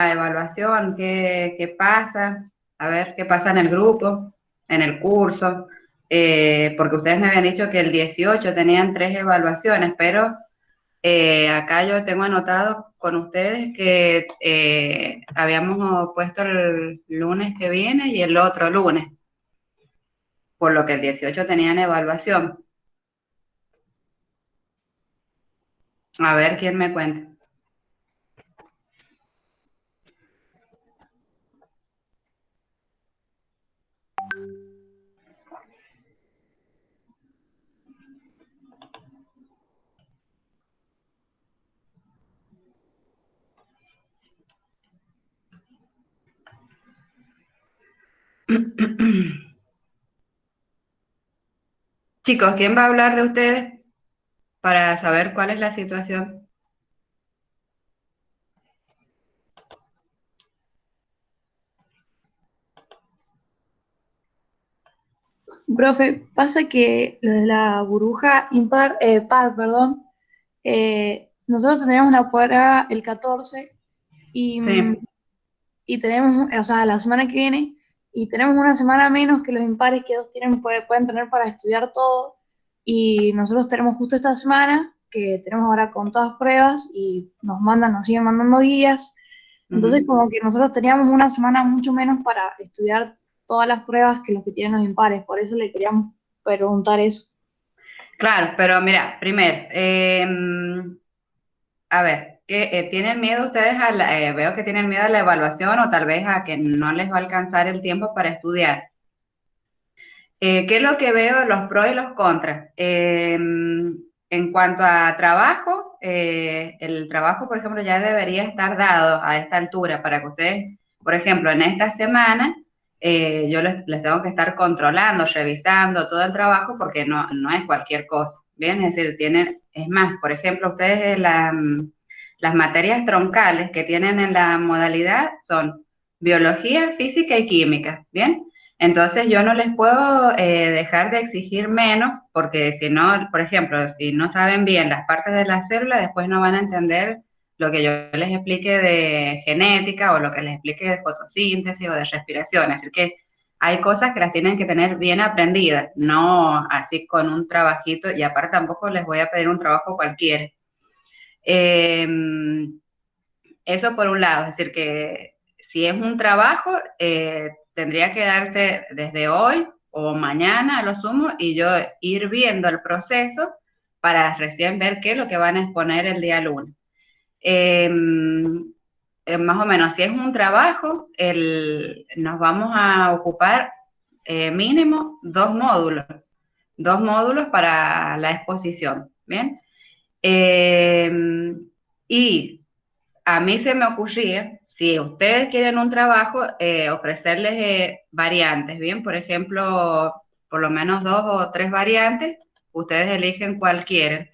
la evaluación, qué pasa, a ver qué pasa en el grupo, en el curso, porque ustedes me habían dicho que el 18 tenían 3 evaluaciones, pero acá yo tengo anotado con ustedes que habíamos puesto el lunes que viene y el otro lunes, por lo que el 18 tenían evaluación. A ver quién me cuenta. Chicos, ¿quién va a hablar de ustedes para saber cuál es la situación? Profe, pasa que lo de la burbuja impar, par, perdón, nosotros tendríamos una prueba el 14 y, Sí. y tenemos, o sea, la semana que viene, y tenemos una semana menos que los impares que ellos tienen, pueden tener para estudiar todo, y nosotros tenemos justo esta semana, que tenemos ahora con todas pruebas, y nos siguen mandando guías, entonces Ujú. como que nosotros teníamos una semana mucho menos para estudiar todas las pruebas que los que tienen los impares, por eso le queríamos preguntar eso. Claro, pero mira, primero, a ver, ¿tienen miedo ustedes veo que tienen miedo a la evaluación o tal vez a que no les va a alcanzar el tiempo para estudiar? ¿Qué es lo que veo, los pros y los contras? En cuanto a trabajo, el trabajo, por ejemplo, ya debería estar dado a esta altura para que ustedes, por ejemplo, en esta semana, yo les tengo que estar controlando, revisando todo el trabajo porque no es cualquier cosa, ¿bien? Es decir, es más, por ejemplo, ustedes las materias troncales que tienen en la modalidad son biología, física y química, ¿bien? Entonces yo no les puedo dejar de exigir menos porque si no, por ejemplo, si no saben bien las partes de la célula, después no van a entender lo que yo les explique de genética o lo que les explique de fotosíntesis o de respiración. Así que hay cosas que las tienen que tener bien aprendidas, no así con un trabajito y aparte tampoco les voy a pedir un trabajo cualquiera. Eh, Eso por un lado, es decir, que si es un trabajo, tendría que darse desde hoy o mañana a lo sumo y yo ir viendo el proceso para recién ver qué es lo que van a exponer el día lunes. Eh, Más o menos, si es un trabajo, nos vamos a ocupar mínimo 2 módulos para la exposición, ¿bien? Eh, y a mí se me ocurría, si ustedes quieren un trabajo, ofrecerles variantes, ¿bien? Por ejemplo, por lo menos 2 o 3 variantes, ustedes eligen cuál quieren.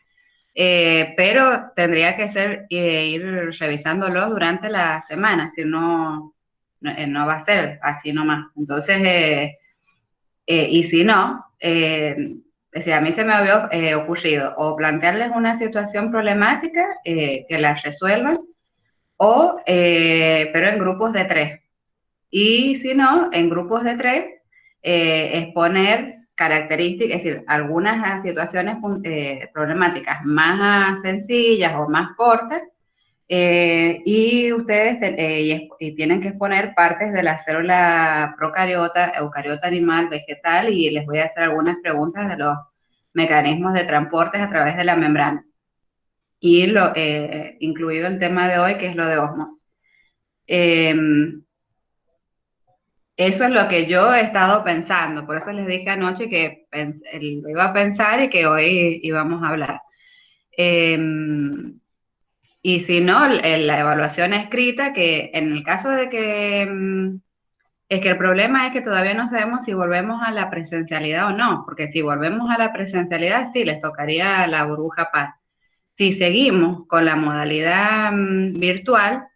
Pero tendría que ser ir revisándolos durante la semana, si no va a ser así nomás. Entonces, y si no, es decir, a mí se me había ocurrido o plantearles una situación problemática que la resuelvan pero en grupos de 3. Y si no, en grupos de 3, exponer características, es decir, algunas situaciones problemáticas más sencillas o más cortas, y ustedes y tienen que exponer partes de la célula procariota, eucariota animal, vegetal, y les voy a hacer algunas preguntas de los mecanismos de transportes a través de la membrana. Y incluido el tema de hoy, que es lo de osmosis. Eh, Eso es lo que yo he estado pensando, por eso les dije anoche que lo iba a pensar y que hoy íbamos a hablar. Eh, y si no, la evaluación escrita, que en el caso de que, es que el problema es que todavía no sabemos si volvemos a la presencialidad o no, porque si volvemos a la presencialidad, sí, les tocaría la burbuja PAR. Si seguimos con la modalidad virtual,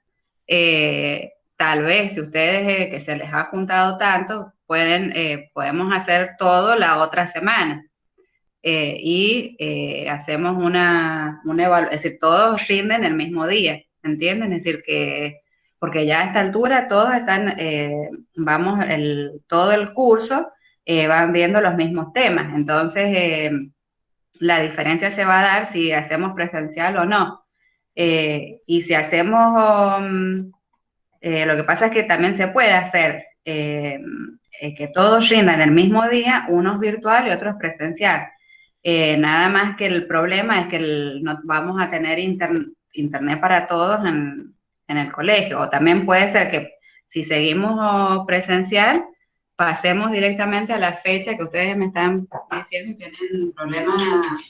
tal vez si ustedes que se les ha juntado tanto, podemos hacer todo la otra semana y hacemos una evaluación, es decir, todos rinden el mismo día, ¿entienden? Es decir, que porque ya a esta altura todos están, todo el curso van viendo los mismos temas, entonces la diferencia se va a dar si hacemos presencial o no. Y si hacemos, lo que pasa es que también se puede hacer que todos rindan el mismo día, unos virtual y otros presencial. Nada más que el problema es que no vamos a tener internet para todos en el colegio. O también puede ser que si seguimos presencial, pasemos directamente a la fecha que ustedes me están diciendo que tienen problemas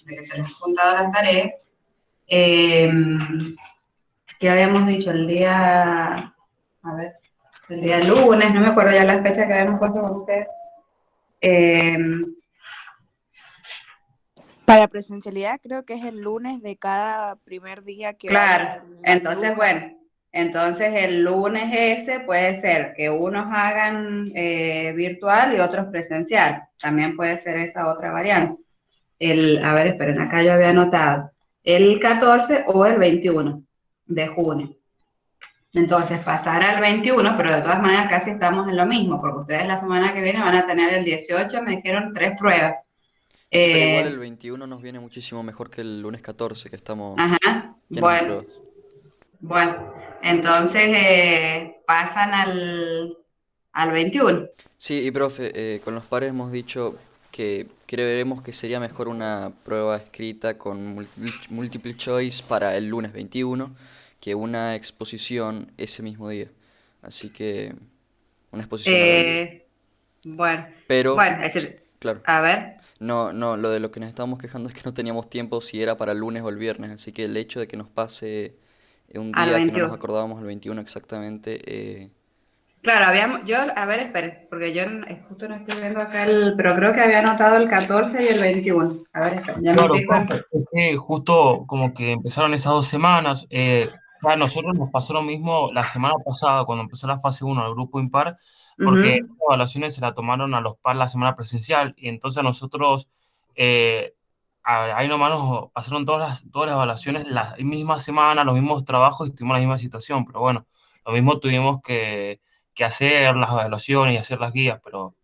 de que se les han juntado las tareas. Eh, que habíamos dicho el día, a ver, el día lunes, no me acuerdo ya la fecha que habíamos puesto con ustedes. Eh, Para presencialidad creo que es el lunes de cada primer día que vaya claro, el entonces, alumno. bueno, entonces el lunes ese puede ser que unos hagan virtual y otros presencial. También puede ser esa otra variante. A ver, esperen, acá yo había anotado el 14 o el 21 de junio. Entonces, pasar al 21, pero de todas maneras casi estamos en lo mismo, porque ustedes la semana que viene van a tener el 18, me dijeron 3 pruebas. Sí, pero igual Eh, el 21 nos viene muchísimo mejor que el lunes 14, que estamos ajá, llenos de bueno, pruebas. bueno, entonces pasan al 21. Sí, y profe, con los pares hemos dicho que creeremos que sería mejor una prueba escrita con multiple choice para el lunes 21 que una exposición ese mismo día. Así que una exposición oral, digo. Eh, bueno, Pero, bueno, es decir, claro, a ver, no, lo de lo que nos estábamos quejando es que no teníamos tiempo si era para el lunes o el viernes, así que el hecho de que nos pase un al día que no nos 21. acordábamos el 21 exactamente, Claro, a ver, espere, porque yo justo no estoy viendo acá pero creo que había anotado el 14 y el 21. A ver, espere, ya me Claro, fijo profe, es que justo como que empezaron esas 2 semanas, a nosotros nos pasó lo mismo la semana pasada cuando empezó la fase uno del grupo impar, porque las Ujú, evaluaciones se la tomaron a los par la semana presencial y entonces a nosotros ahí nomás nos pasaron todas las evaluaciones la misma semana, los mismos trabajos y tuvimos la misma situación, pero bueno, lo mismo tuvimos que hacer las evaluaciones y hacer las guías, pero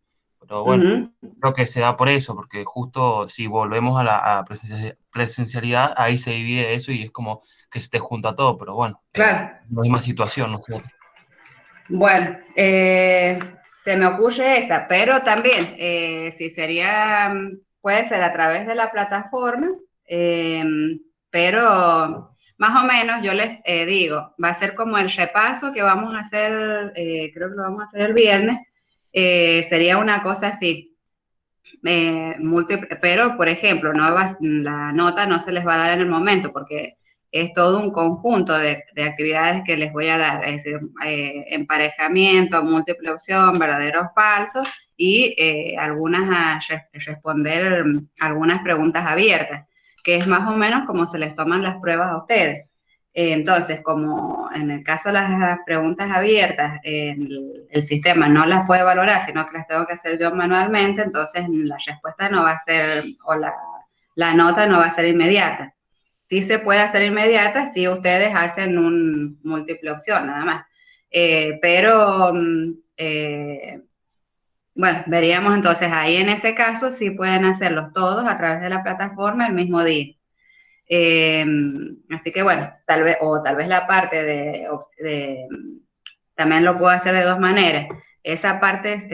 bueno. ujú, Creo que se da por eso, porque justo si volvemos a la presencialidad, ahí se divide eso y es como que se te junta todo, pero bueno, claro. la misma situación nosotros. Bueno, se me ocurre esa, pero también, si sería, puede ser a través de la plataforma, eh, pero más o menos yo les digo, va a ser como el repaso que vamos a hacer, creo que lo vamos a hacer el viernes, sería una cosa así, múltiple, pero por ejemplo, la nota no se les va a dar en el momento porque es todo un conjunto de actividades que les voy a dar, es decir, emparejamiento, múltiple opción, verdadero o falso y responder algunas preguntas abiertas, que es más o menos como se les toman las pruebas a ustedes. Entonces, como en el caso de las preguntas abiertas, el sistema no las puede valorar, sino que las tengo que hacer yo manualmente, entonces la respuesta no va a ser, la nota no va a ser inmediata. Sí se puede hacer inmediata si ustedes hacen un múltiple opción, nada más. Pero, bueno, veríamos entonces ahí en ese caso si pueden hacerlos todos a través de la plataforma el mismo día. Eh, Así que bueno, tal vez la parte también lo puedo hacer de dos maneras. Esa parte,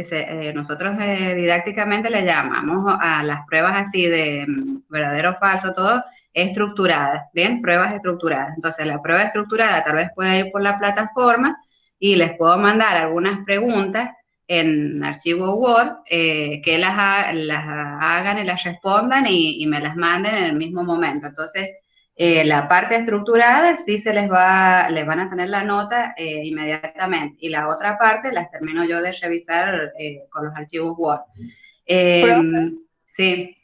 nosotros didácticamente le llamamos a las pruebas así de verdadero o falso, todo estructuradas, ¿bien? Pruebas estructuradas. Entonces, la prueba estructurada tal vez puede ir por la plataforma y les puedo mandar algunas preguntas en archivo Word que las hagan y las respondan y me las manden en el mismo momento. Entonces, la parte estructurada sí les van a tener la nota inmediatamente y la otra parte las termino yo de revisar con los archivos Word. Eh, Profe, sí,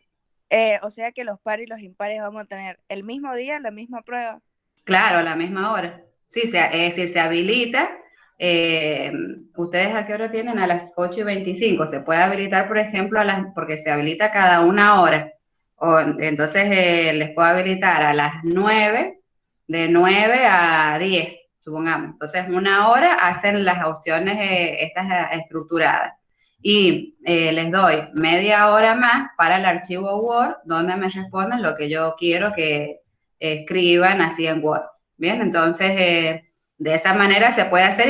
o sea que los pares y los impares vamos a tener el mismo día, la misma prueba. claro, a la misma hora. Sí, es decir, se habilita. eh, ¿Ustedes a qué hora tienen? A las 8:25. Se puede habilitar, por ejemplo, porque se habilita cada 1 hora. Entonces les puedo habilitar a las 9, de 9 a 10, supongamos. Entonces, 1 hora hacen las opciones estas estructuradas. Y les doy media hora más para el archivo Word, donde me responden lo que yo quiero que escriban así en Word. Bien, entonces de esa manera se puede hacer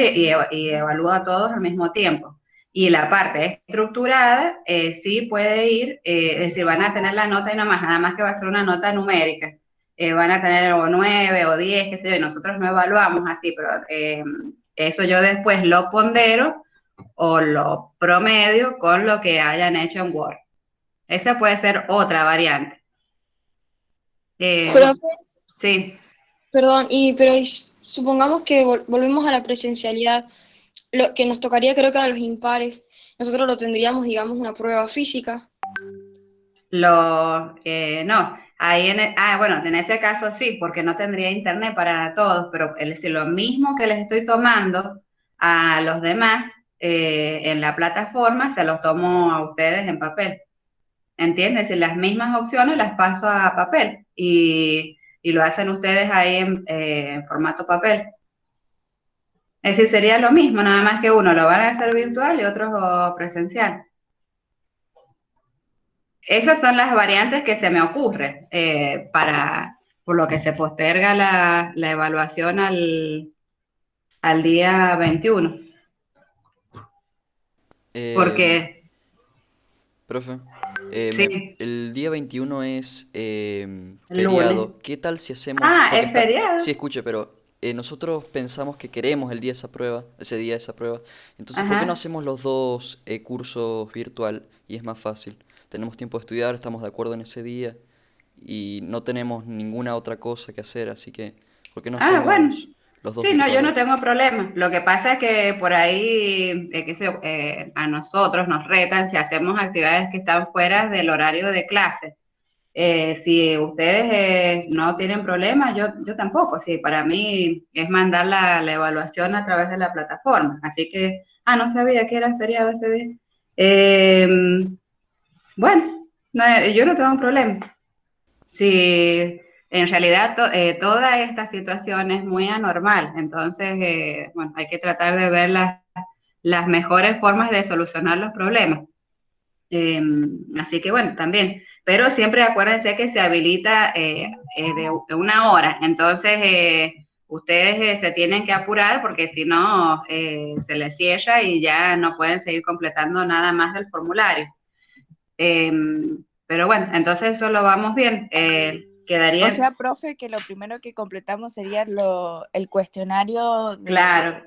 y evalúa a todos al mismo tiempo. Y la parte estructurada sí puede ir, es decir, van a tener la nota y nada más que va a ser una nota numérica. Van a tener o 9 o 10, qué sé yo, y nosotros no evaluamos así, pero eso yo después lo pondero o lo promedio con lo que hayan hecho en Word. Esa puede ser otra variante. Profe, Sí. perdón, supongamos que volvemos a la presencialidad, lo que nos tocaría creo que a los impares, nosotros lo tendríamos, digamos, una prueba física. No, ahí bueno, en ese caso sí, porque no tendría internet para todos, pero si lo mismo que les estoy tomando a los demás en la plataforma, se los tomo a ustedes en papel. ¿Entiendes? Y las mismas opciones las paso a papel y lo hacen ustedes ahí en formato papel. Es decir, sería lo mismo, nada más que uno lo van a hacer virtual y otro presencial. Esas son las variantes que se me ocurren por lo que se posterga la evaluación al día 21. Eh, Porque, Profe, sí, el día 21 es el lunes. feriado. ¿Qué tal si hacemos, Ah, porque es feriado. sí, escuche, pero nosotros pensamos que queremos el día de esa prueba, ese día de esa prueba. Entonces, ¿por qué no Ajá. hacemos los dos cursos virtual y es más fácil? Tenemos tiempo de estudiar, estamos de acuerdo en ese día y no tenemos ninguna otra cosa que hacer, así que, ¿por qué no Ah, bueno. hacemos los dos Sí, no, yo virtuales? no tengo problema. Lo que pasa es que por ahí, qué sé yo, a nosotros nos retan si hacemos actividades que están fuera del horario de clase. Si ustedes no tienen problema, yo tampoco. Sí, para mí es mandar la evaluación a través de la plataforma. Así que, no sabía que era feriado ese día. Eh, bueno, yo no tengo problema. Sí, en realidad toda esta situación es muy anormal, entonces, bueno, hay que tratar de ver las mejores formas de solucionar los problemas. Eh, Así que bueno, también, pero siempre acuérdense que se habilita de 1 hora, entonces ustedes se tienen que apurar porque si no se les cierra y ya no pueden seguir completando nada más del formulario. Eh, pero bueno, entonces eso lo vamos bien. O Quedaría, sea, profe, que lo primero que completamos sería el cuestionario claro, del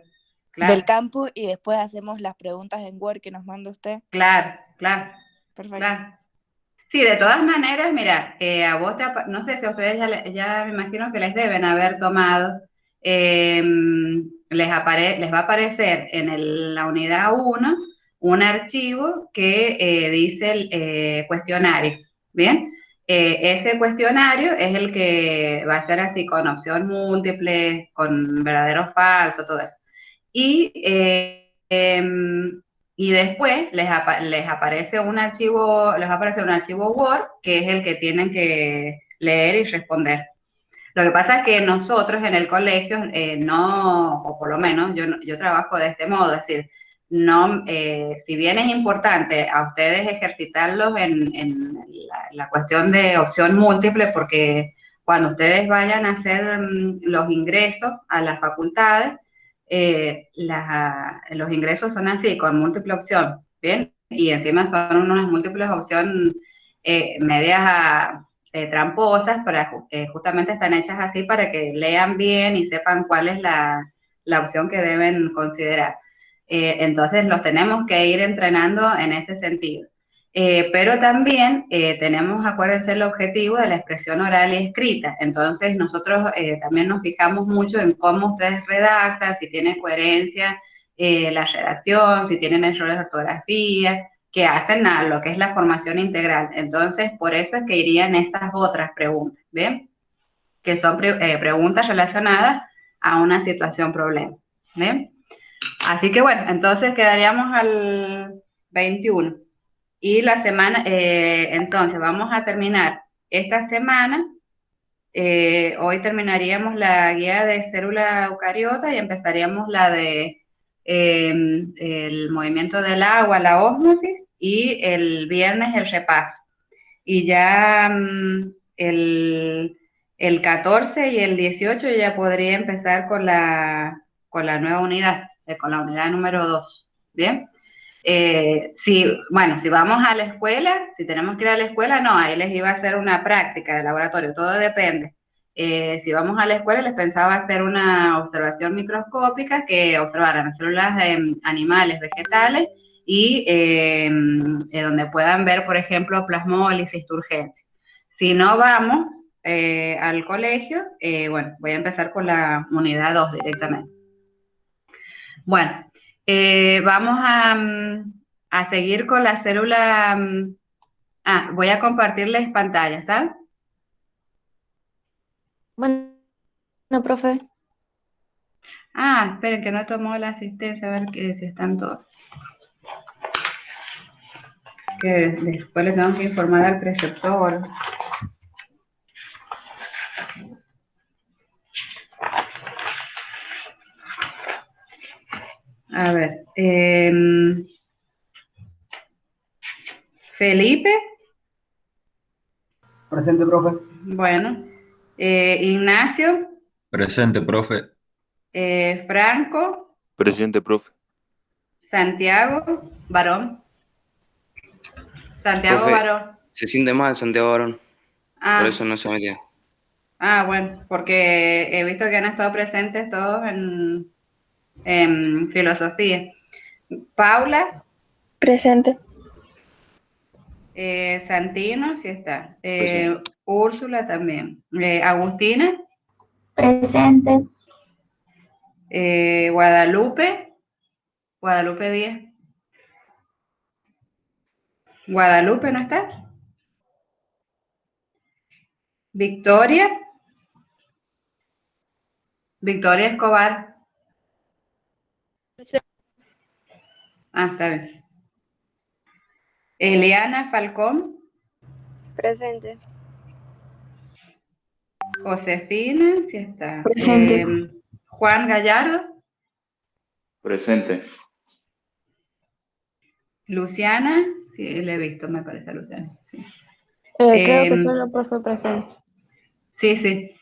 claro, campus y después hacemos las preguntas en Word que nos manda usted. claro, claro, Perfecto. claro. Sí, de todas maneras, mira, a vos no sé si a ustedes ya me imagino que les deben haber tomado, eh, les va a aparecer en la unidad 1 un archivo que dice el cuestionario, ¿bien? Ese cuestionario es el que va a ser así con opción múltiple, con verdadero o falso, todo eso. Y y después les aparece les va a aparecer un archivo Word, que es el que tienen que leer y responder. Lo que pasa es que nosotros en el colegio no, o por lo menos yo trabajo de este modo, es decir, no, si bien es importante a ustedes ejercitarlos en la cuestión de opción múltiple, porque cuando ustedes vayan a hacer los ingresos a las facultades, los ingresos son así, con múltiple opción, ¿bien? Y encima son unas múltiples opción medias tramposas, justamente están hechas así para que lean bien y sepan cuál es la opción que deben considerar. Entonces los tenemos que ir entrenando en ese sentido. Pero también tenemos, acuérdense, el objetivo de la expresión oral y escrita. Entonces nosotros también nos fijamos mucho en cómo ustedes redactan, si tiene coherencia la redacción, si tienen errores de ortografía, que hacen a lo que es la formación integral. Entonces, por eso es que irían esas otras preguntas, ¿bien? Que son preguntas relacionadas a una situación problema, ¿bien? Así que bueno, entonces quedaríamos al 21. Y la semana, entonces vamos a terminar esta semana Hoy terminaríamos la guía de célula eucariota y empezaríamos la de el movimiento del agua, la ósmosis, y el viernes el repaso. Y ya el 14 y el 18 ya podría empezar con la nueva unidad, con la unidad número 2. ¿Bien? Bueno, si vamos a la escuela, si tenemos que ir a la escuela, no, ahí les iba a hacer una práctica de laboratorio, todo depende. Si vamos a la escuela, les pensaba hacer una observación microscópica que observaran las células animales, vegetales, y donde puedan ver, por ejemplo, plasmólisis, turgencia. Si no vamos al colegio, bueno, voy a empezar con la unidad 2 directamente. Bueno, vamos a seguir con la célula. Voy a compartirles pantalla, ¿sabes? Bueno, profe. Esperen que no tomó la asistencia, a ver si están todos. Que después les tengo que informar al preceptor. A ver, Felipe. Presente, profe. Bueno, Ignacio, Presente, profe. Franco, Presente, profe. Santiago, varón. Santiago Profe, varón. se siente mal Santiago Barón, por eso no se metió. Bueno, porque he visto que han estado presentes todos en filosofía. Paula, Presente. Santino, sí está. Presente. Úrsula también. Agustina, Presente. Guadalupe, Guadalupe Díaz. Guadalupe, ¿no está? Victoria, Victoria Escobar. Está bien. Eliana Falcón. Presente. Josefina, sí está. Presente. Juan Gallardo. Presente. Luciana, sí, le he visto, me parece, Luciana. Sí. Creo que solo profe presente. Sí, sí.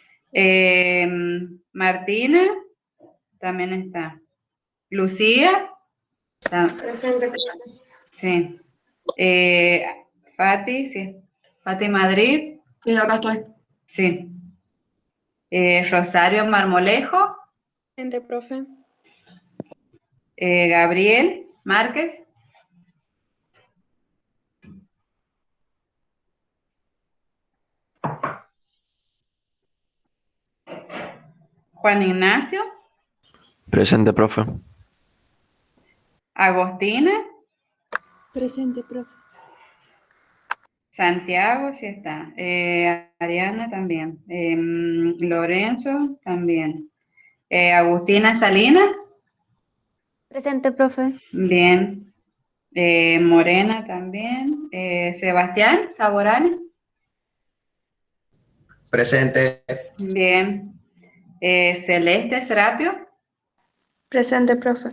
Martina, también está. Lucía. Presente. Sí. Fati, sí. Fati Madrid. Sí, acá estoy. Sí. Rosario Marmolejo. Presente, profe. Gabriel Márquez. Juan Ignacio. Presente, profe. Agostina. Presente, profe. Santiago, sí está. Ariana también. Lorenzo también. Agustina Salinas. Presente, profe. Bien. Morena también. Sebastián Saborani. Presente. Bien. Celeste Serapio. Presente, profe.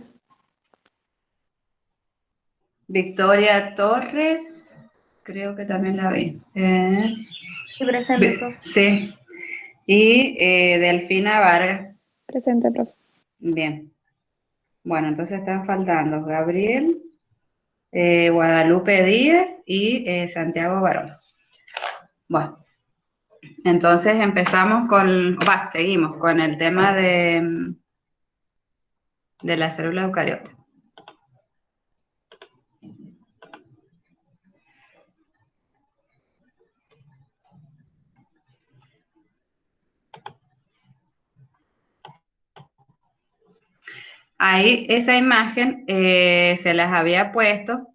Victoria Torres. Creo que también la vi. Sí, presente, profe. Sí. Y Delfina Vargas. Presente, profe. Bien. Bueno, entonces están faltando Gabriel, Guadalupe Díaz y Santiago Barón. Bueno, entonces seguimos con el tema de la célula eucariota. Ahí esa imagen se las había puesto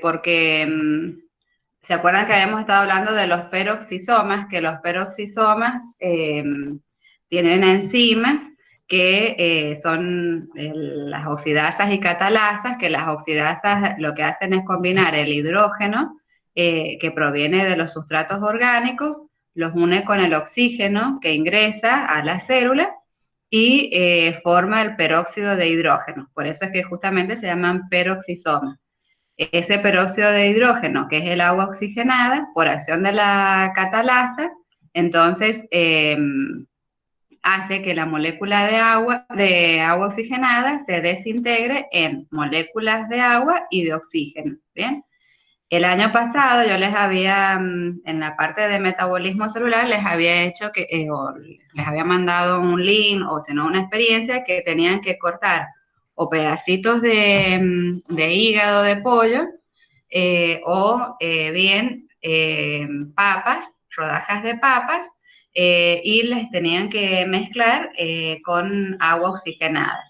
porque ¿se acuerdan que habíamos estado hablando de los peroxisomas? Que los peroxisomas tienen enzimas que son las oxidasas y catalasas, que las oxidasas lo que hacen es combinar el hidrógeno que proviene de los sustratos orgánicos los une con el oxígeno que ingresa a las células y forma el peróxido de hidrógeno. Por eso es que justamente se llaman peroxisomas. Ese peróxido de hidrógeno, que es el agua oxigenada, por acción de la catalasa, entonces hace que la molécula de agua oxigenada se desintegre en moléculas de agua y de oxígeno, ¿bien? El año pasado yo les había, en la parte de metabolismo celular, les había hecho o les había mandado un link o si no una experiencia que tenían que cortar o pedacitos de hígado de pollo o bien papas, rodajas de papas, y les tenían que mezclar con agua oxigenada.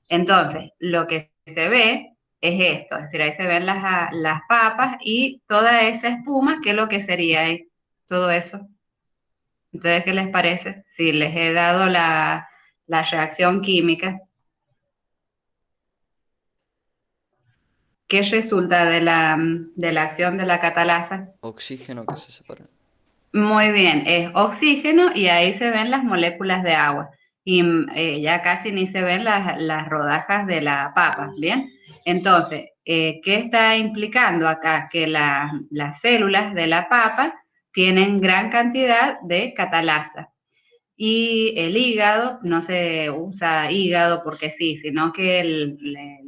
Entonces, lo que se ve es esto, es decir, ahí se ven las papas y toda esa espuma, ¿qué es lo que sería ahí? Todo eso. Entonces, ¿qué les parece? Si les he dado la reacción química, ¿qué resulta de la acción de la catalasa? Oxígeno que se separa. Muy bien, es oxígeno y ahí se ven las moléculas de agua y ya casi ni se ven las rodajas de la papa, ¿bien? Entonces, ¿qué está implicando acá? Que las células de la papa tienen gran cantidad de catalasa y el hígado, no se usa hígado porque sí, sino que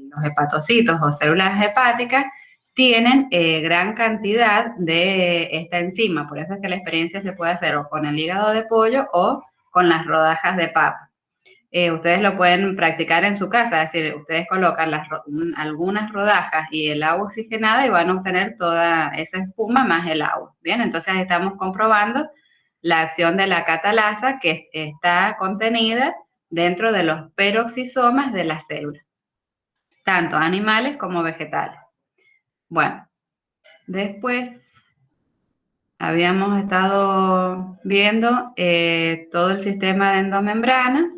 los hepatocitos o células hepáticas tienen gran cantidad de esta enzima, por eso es que la experiencia se puede hacer o con el hígado de pollo o con las rodajas de papa. Ustedes lo pueden practicar en su casa, es decir, ustedes colocan algunas rodajas y el agua oxigenada y van a obtener toda esa espuma más el agua. Bien, entonces estamos comprobando la acción de la catalasa que está contenida dentro de los peroxisomas de las células, tanto animales como vegetales. Bueno, después habíamos estado viendo todo el sistema de endomembrana.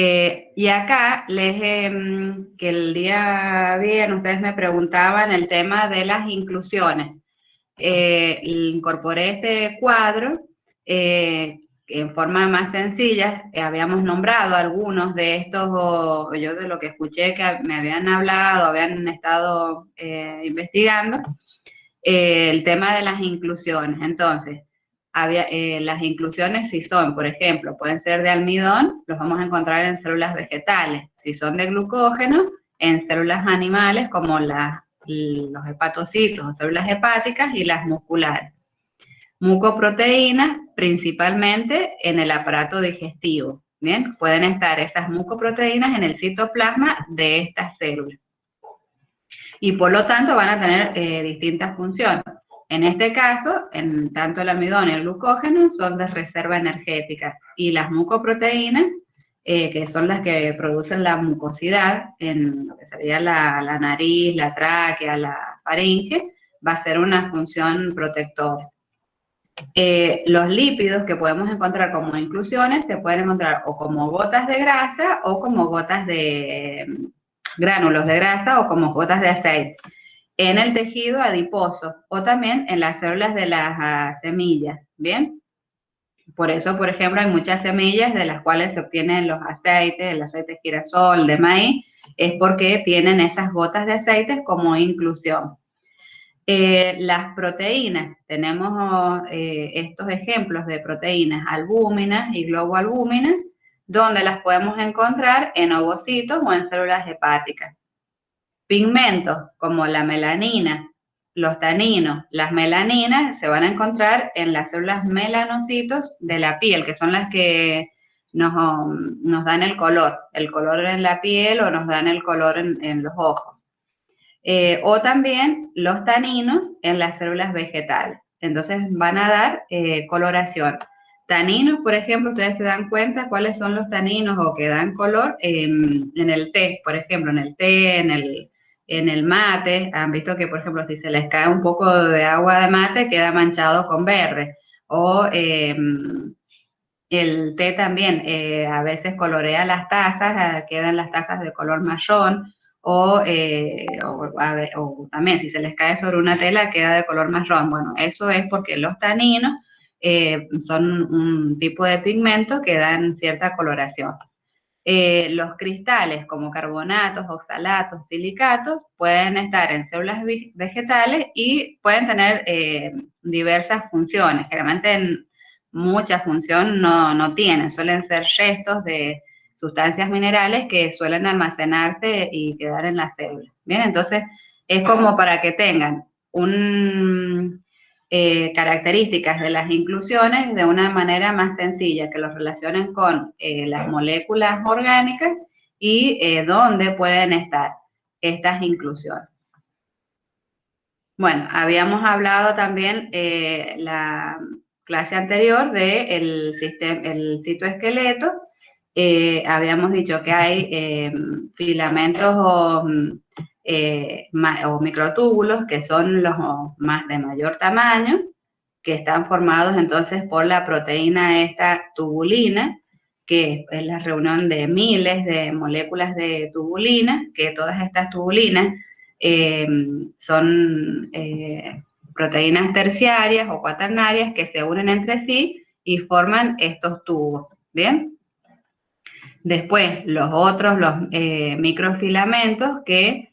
Y acá que el día bien ustedes me preguntaban el tema de las inclusiones. Incorporé este cuadro en forma más sencilla. Habíamos nombrado algunos de estos, o yo de lo que escuché que me habían hablado, habían estado investigando, el tema de las inclusiones. Entonces, las inclusiones si son, por ejemplo, pueden ser de almidón, los vamos a encontrar en células vegetales. Si son de glucógeno, en células animales como los hepatocitos o células hepáticas y las musculares. Mucoproteínas, principalmente en el aparato digestivo. Bien, pueden estar esas mucoproteínas en el citoplasma de estas células. Y por lo tanto van a tener distintas funciones. En este caso, tanto el almidón y el glucógeno son de reserva energética y las mucoproteínas, que son las que producen la mucosidad en lo que sería la nariz, la tráquea, la faringe, va a ser una función protectora. Los lípidos que podemos encontrar como inclusiones se pueden encontrar o como gotas de grasa o como gotas de gránulos de grasa o como gotas de aceite en el tejido adiposo o también en las células de las semillas, ¿bien? Por eso, por ejemplo, hay muchas semillas de las cuales se obtienen los aceites, el aceite de girasol, de maíz, es porque tienen esas gotas de aceite como inclusión. Las proteínas, tenemos estos ejemplos de proteínas albúminas y globoalbúminas, donde las podemos encontrar en ovocitos o en células hepáticas. Pigmentos como la melanina, los taninos, las melaninas se van a encontrar en las células melanocitos de la piel, que son las que nos dan el color en la piel o nos dan el color en los ojos. O también los taninos en las células vegetales. Entonces van a dar coloración. Taninos, por ejemplo, ustedes se dan cuenta cuáles son los taninos o que dan color en el té, por ejemplo, en el té, en el mate. Han visto que, por ejemplo, si se les cae un poco de agua de mate, queda manchado con verde. O el té también a veces colorea las tazas, quedan las tazas de color marrón, o también si se les cae sobre una tela queda de color marrón. Bueno, eso es porque los taninos son un tipo de pigmento que dan cierta coloración. Los cristales como carbonatos, oxalatos, silicatos pueden estar en células vegetales y pueden tener diversas funciones. Generalmente mucha función no tienen, suelen ser restos de sustancias minerales que suelen almacenarse y quedar en la célula. Bien, entonces es como para que tengan características de las inclusiones de una manera más sencilla, que los relacionen con las moléculas orgánicas y dónde pueden estar estas inclusiones. Bueno, habíamos hablado también la clase anterior del citoesqueleto. Habíamos dicho que hay filamentos o microtúbulos que son los más de mayor tamaño, que están formados entonces por la proteína esta tubulina, que es la reunión de miles de moléculas de tubulina, que todas estas tubulinas son proteínas terciarias o cuaternarias que se unen entre sí y forman estos tubos, ¿bien? Después, los microfilamentos que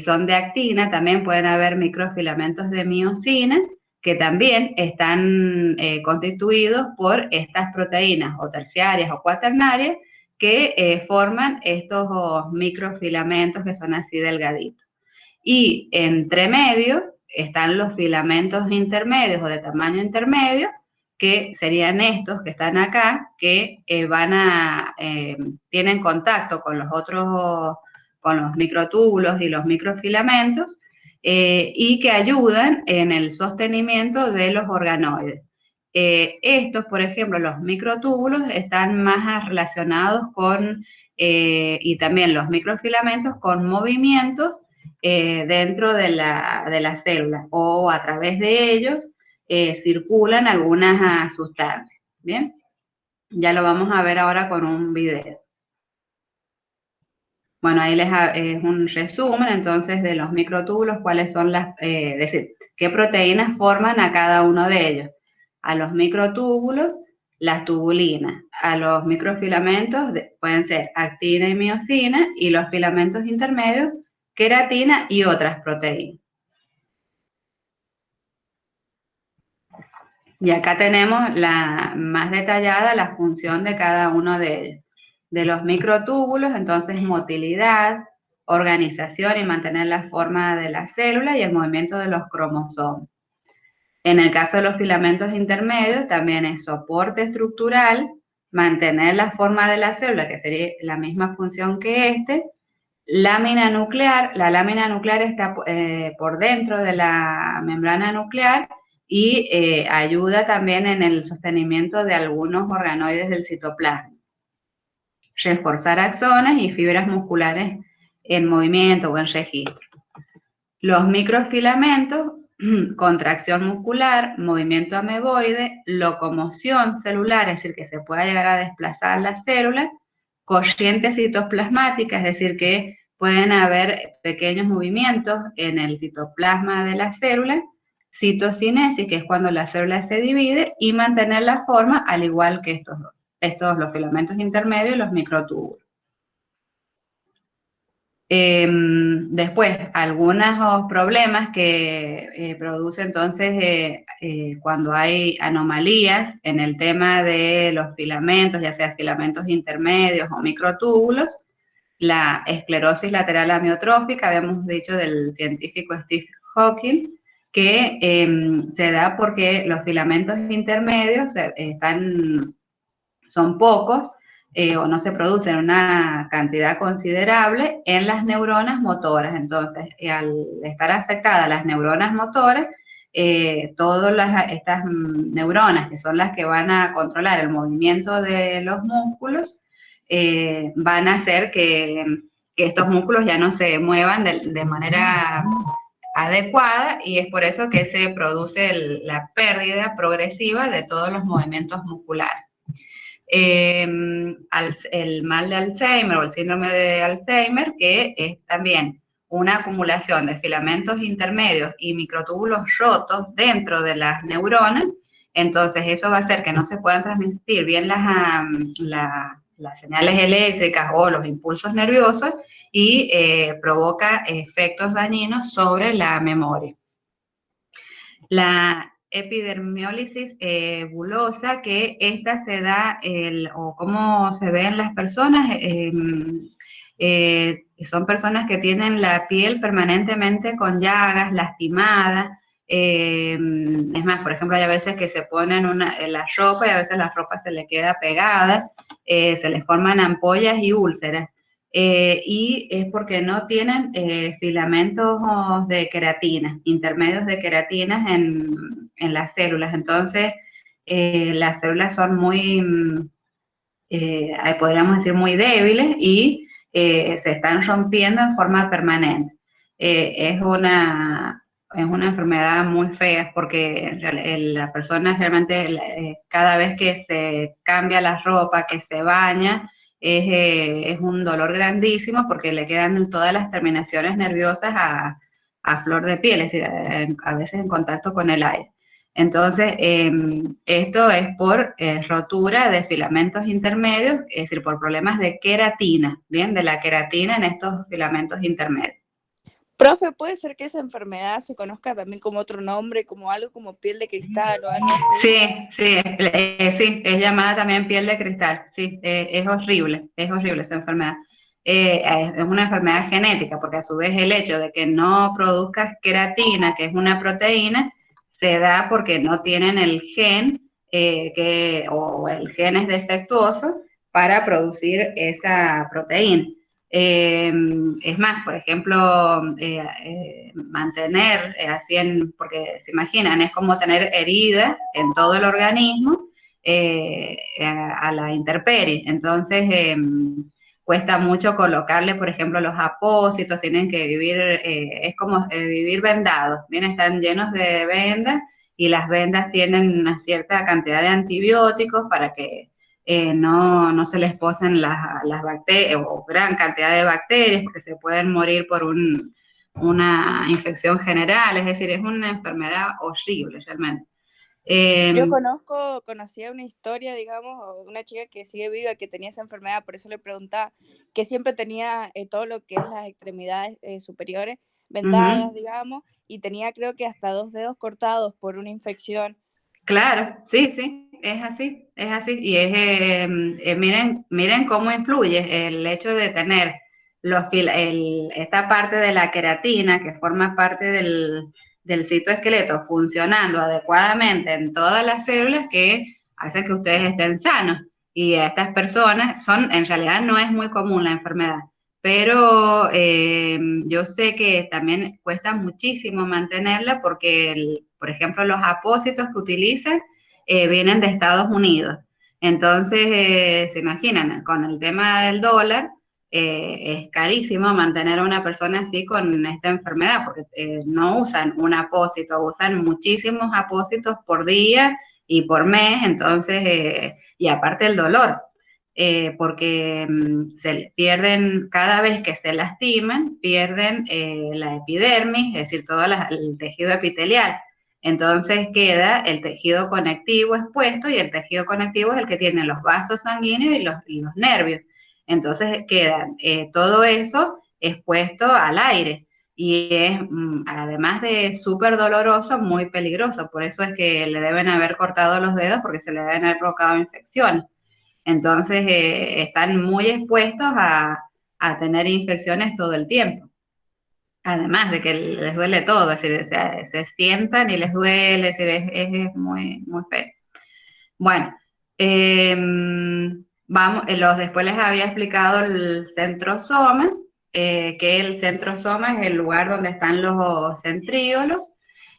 son de actina, también pueden haber microfilamentos de miosina, que también están constituidos por estas proteínas o terciarias o cuaternarias que forman estos microfilamentos que son así delgaditos. Y entre medio están los filamentos intermedios o de tamaño intermedio, que serían estos que están acá, que tienen contacto con los otros, con los microtúbulos y los microfilamentos, y que ayudan en el sostenimiento de los organoides. Estos, por ejemplo, los microtúbulos están más relacionados con, y también los microfilamentos, con movimientos dentro de la célula, o a través de ellos circulan algunas sustancias. Bien, ya lo vamos a ver ahora con un video. Bueno, ahí es un resumen entonces de los microtúbulos, cuáles son es decir, qué proteínas forman a cada uno de ellos. A los microtúbulos, las tubulinas. A los microfilamentos pueden ser actina y miosina, y los filamentos intermedios, queratina y otras proteínas. Y acá tenemos más detallada la función de cada uno de ellos. De los microtúbulos, entonces, motilidad, organización y mantener la forma de la célula y el movimiento de los cromosomas. En el caso de los filamentos intermedios, también es soporte estructural, mantener la forma de la célula, que sería la misma función que lámina nuclear. La lámina nuclear está por dentro de la membrana nuclear y ayuda también en el sostenimiento de algunos organoides del citoplasma. Reforzar axones y fibras musculares en movimiento o en registro. Los microfilamentos, contracción muscular, movimiento ameboide, locomoción celular, es decir, que se pueda llegar a desplazar la célula, corriente citoplasmática, es decir, que pueden haber pequeños movimientos en el citoplasma de la célula, citocinesis, que es cuando la célula se divide, y mantener la forma al igual que los filamentos intermedios y los microtúbulos. Después, algunos problemas que produce entonces cuando hay anomalías en el tema de los filamentos, ya sea filamentos intermedios o microtúbulos, la esclerosis lateral amiotrófica, habíamos dicho del científico Steve Hawking, que se da porque los filamentos intermedios son pocos, o no se producen una cantidad considerable en las neuronas motoras. Entonces, al estar afectadas las neuronas motoras, todas estas neuronas, que son las que van a controlar el movimiento de los músculos, van a hacer que estos músculos ya no se muevan de manera adecuada, y es por eso que se produce la pérdida progresiva de todos los movimientos musculares. el mal de Alzheimer o el síndrome de Alzheimer, que es también una acumulación de filamentos intermedios y microtúbulos rotos dentro de las neuronas. Entonces eso va a hacer que no se puedan transmitir bien las señales eléctricas o los impulsos nerviosos y provoca efectos dañinos sobre la memoria. La epidermiólisis bulosa, que esta se da, o cómo se ve en las personas, son personas que tienen la piel permanentemente con llagas, lastimada. Es más, por ejemplo, hay a veces que se ponen la ropa y a veces la ropa se le queda pegada, se les forman ampollas y úlceras. Y es porque no tienen filamentos de queratina, intermedios de queratinas en las células. Entonces, las células son muy, podríamos decir, muy débiles y se están rompiendo en forma permanente. Es una enfermedad muy fea porque la persona realmente cada vez que se cambia la ropa, que se baña, es un dolor grandísimo porque le quedan todas las terminaciones nerviosas a flor de piel, es decir, a veces en contacto con el aire. Entonces, esto es por rotura de filamentos intermedios, es decir, por problemas de queratina, ¿bien? De la queratina en estos filamentos intermedios. Profe, ¿puede ser que esa enfermedad se conozca también como otro nombre, como algo como piel de cristal o algo así? Sí, sí, es llamada también piel de cristal, sí, es horrible esa enfermedad. Es una enfermedad genética, porque a su vez el hecho de que no produzcas queratina, que es una proteína, se da porque no tienen el gen, o el gen es defectuoso para producir esa proteína. Es más, por ejemplo, mantener así porque se imaginan, es como tener heridas en todo el organismo a la intemperie. Entonces, cuesta mucho colocarle, por ejemplo, los apósitos, tienen que vivir, es como vivir vendados, bien, están llenos de vendas y las vendas tienen una cierta cantidad de antibióticos para que no se les posen las bacterias o gran cantidad de bacterias porque se pueden morir por una infección general, es decir, es una enfermedad horrible realmente. Yo conocía una historia, digamos, o una chica que sigue viva que tenía esa enfermedad, por eso le preguntaba, que siempre tenía todo lo que es las extremidades superiores vendadas, digamos, y tenía creo que hasta 2 dedos cortados por una infección. Claro, sí, es así, y miren cómo influye el hecho de tener esta parte de la queratina que forma parte del citoesqueleto funcionando adecuadamente en todas las células que hace que ustedes estén sanos. Y a estas personas en realidad no es muy común la enfermedad, pero yo sé que también cuesta muchísimo mantenerla porque, por ejemplo, los apósitos que utilizan vienen de Estados Unidos. Entonces, se imaginan, con el tema del dólar, es carísimo mantener a una persona así con esta enfermedad, porque no usan un apósito, usan muchísimos apósitos por día y por mes, entonces, y aparte el dolor. Porque se pierden, cada vez que se lastiman, pierden la epidermis, es decir, todo el tejido epitelial. Entonces queda el tejido conectivo expuesto y el tejido conectivo es el que tiene los vasos sanguíneos y los nervios. Entonces queda todo eso expuesto al aire y es, además de súper doloroso, muy peligroso. Por eso es que le deben haber cortado los dedos porque se le deben haber provocado infecciones. Entonces, están muy expuestos a tener infecciones todo el tiempo. Además de que les duele todo, es decir, se sientan y les duele, es decir, es muy, muy feo. Bueno, después les había explicado el centrosoma, que el centrosoma es el lugar donde están los centríolos.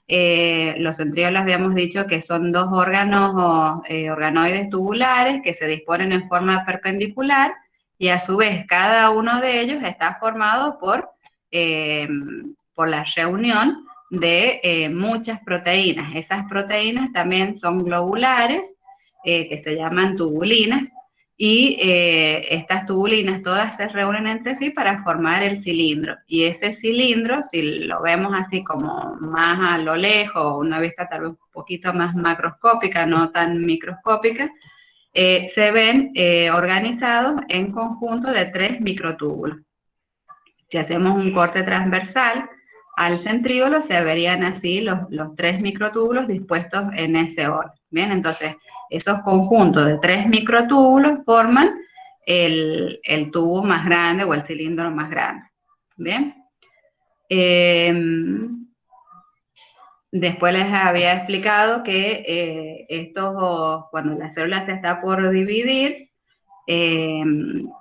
Los centríolos habíamos dicho que son 2 órganos organoides tubulares que se disponen en forma perpendicular y a su vez cada uno de ellos está formado por la reunión de muchas proteínas. Esas proteínas también son globulares que se llaman tubulinas, y estas tubulinas todas se reúnen entre sí para formar el cilindro. Y ese cilindro, si lo vemos así como más a lo lejos, una vista tal vez un poquito más macroscópica, no tan microscópica, se ven organizados en conjunto de 3 microtúbulos. Si hacemos un corte transversal al centríolo, se verían así los 3 microtúbulos dispuestos en ese orden. Bien, entonces esos conjuntos de 3 microtúbulos forman el tubo más grande o el cilindro más grande. Bien. Después les había explicado que cuando la célula se está por dividir,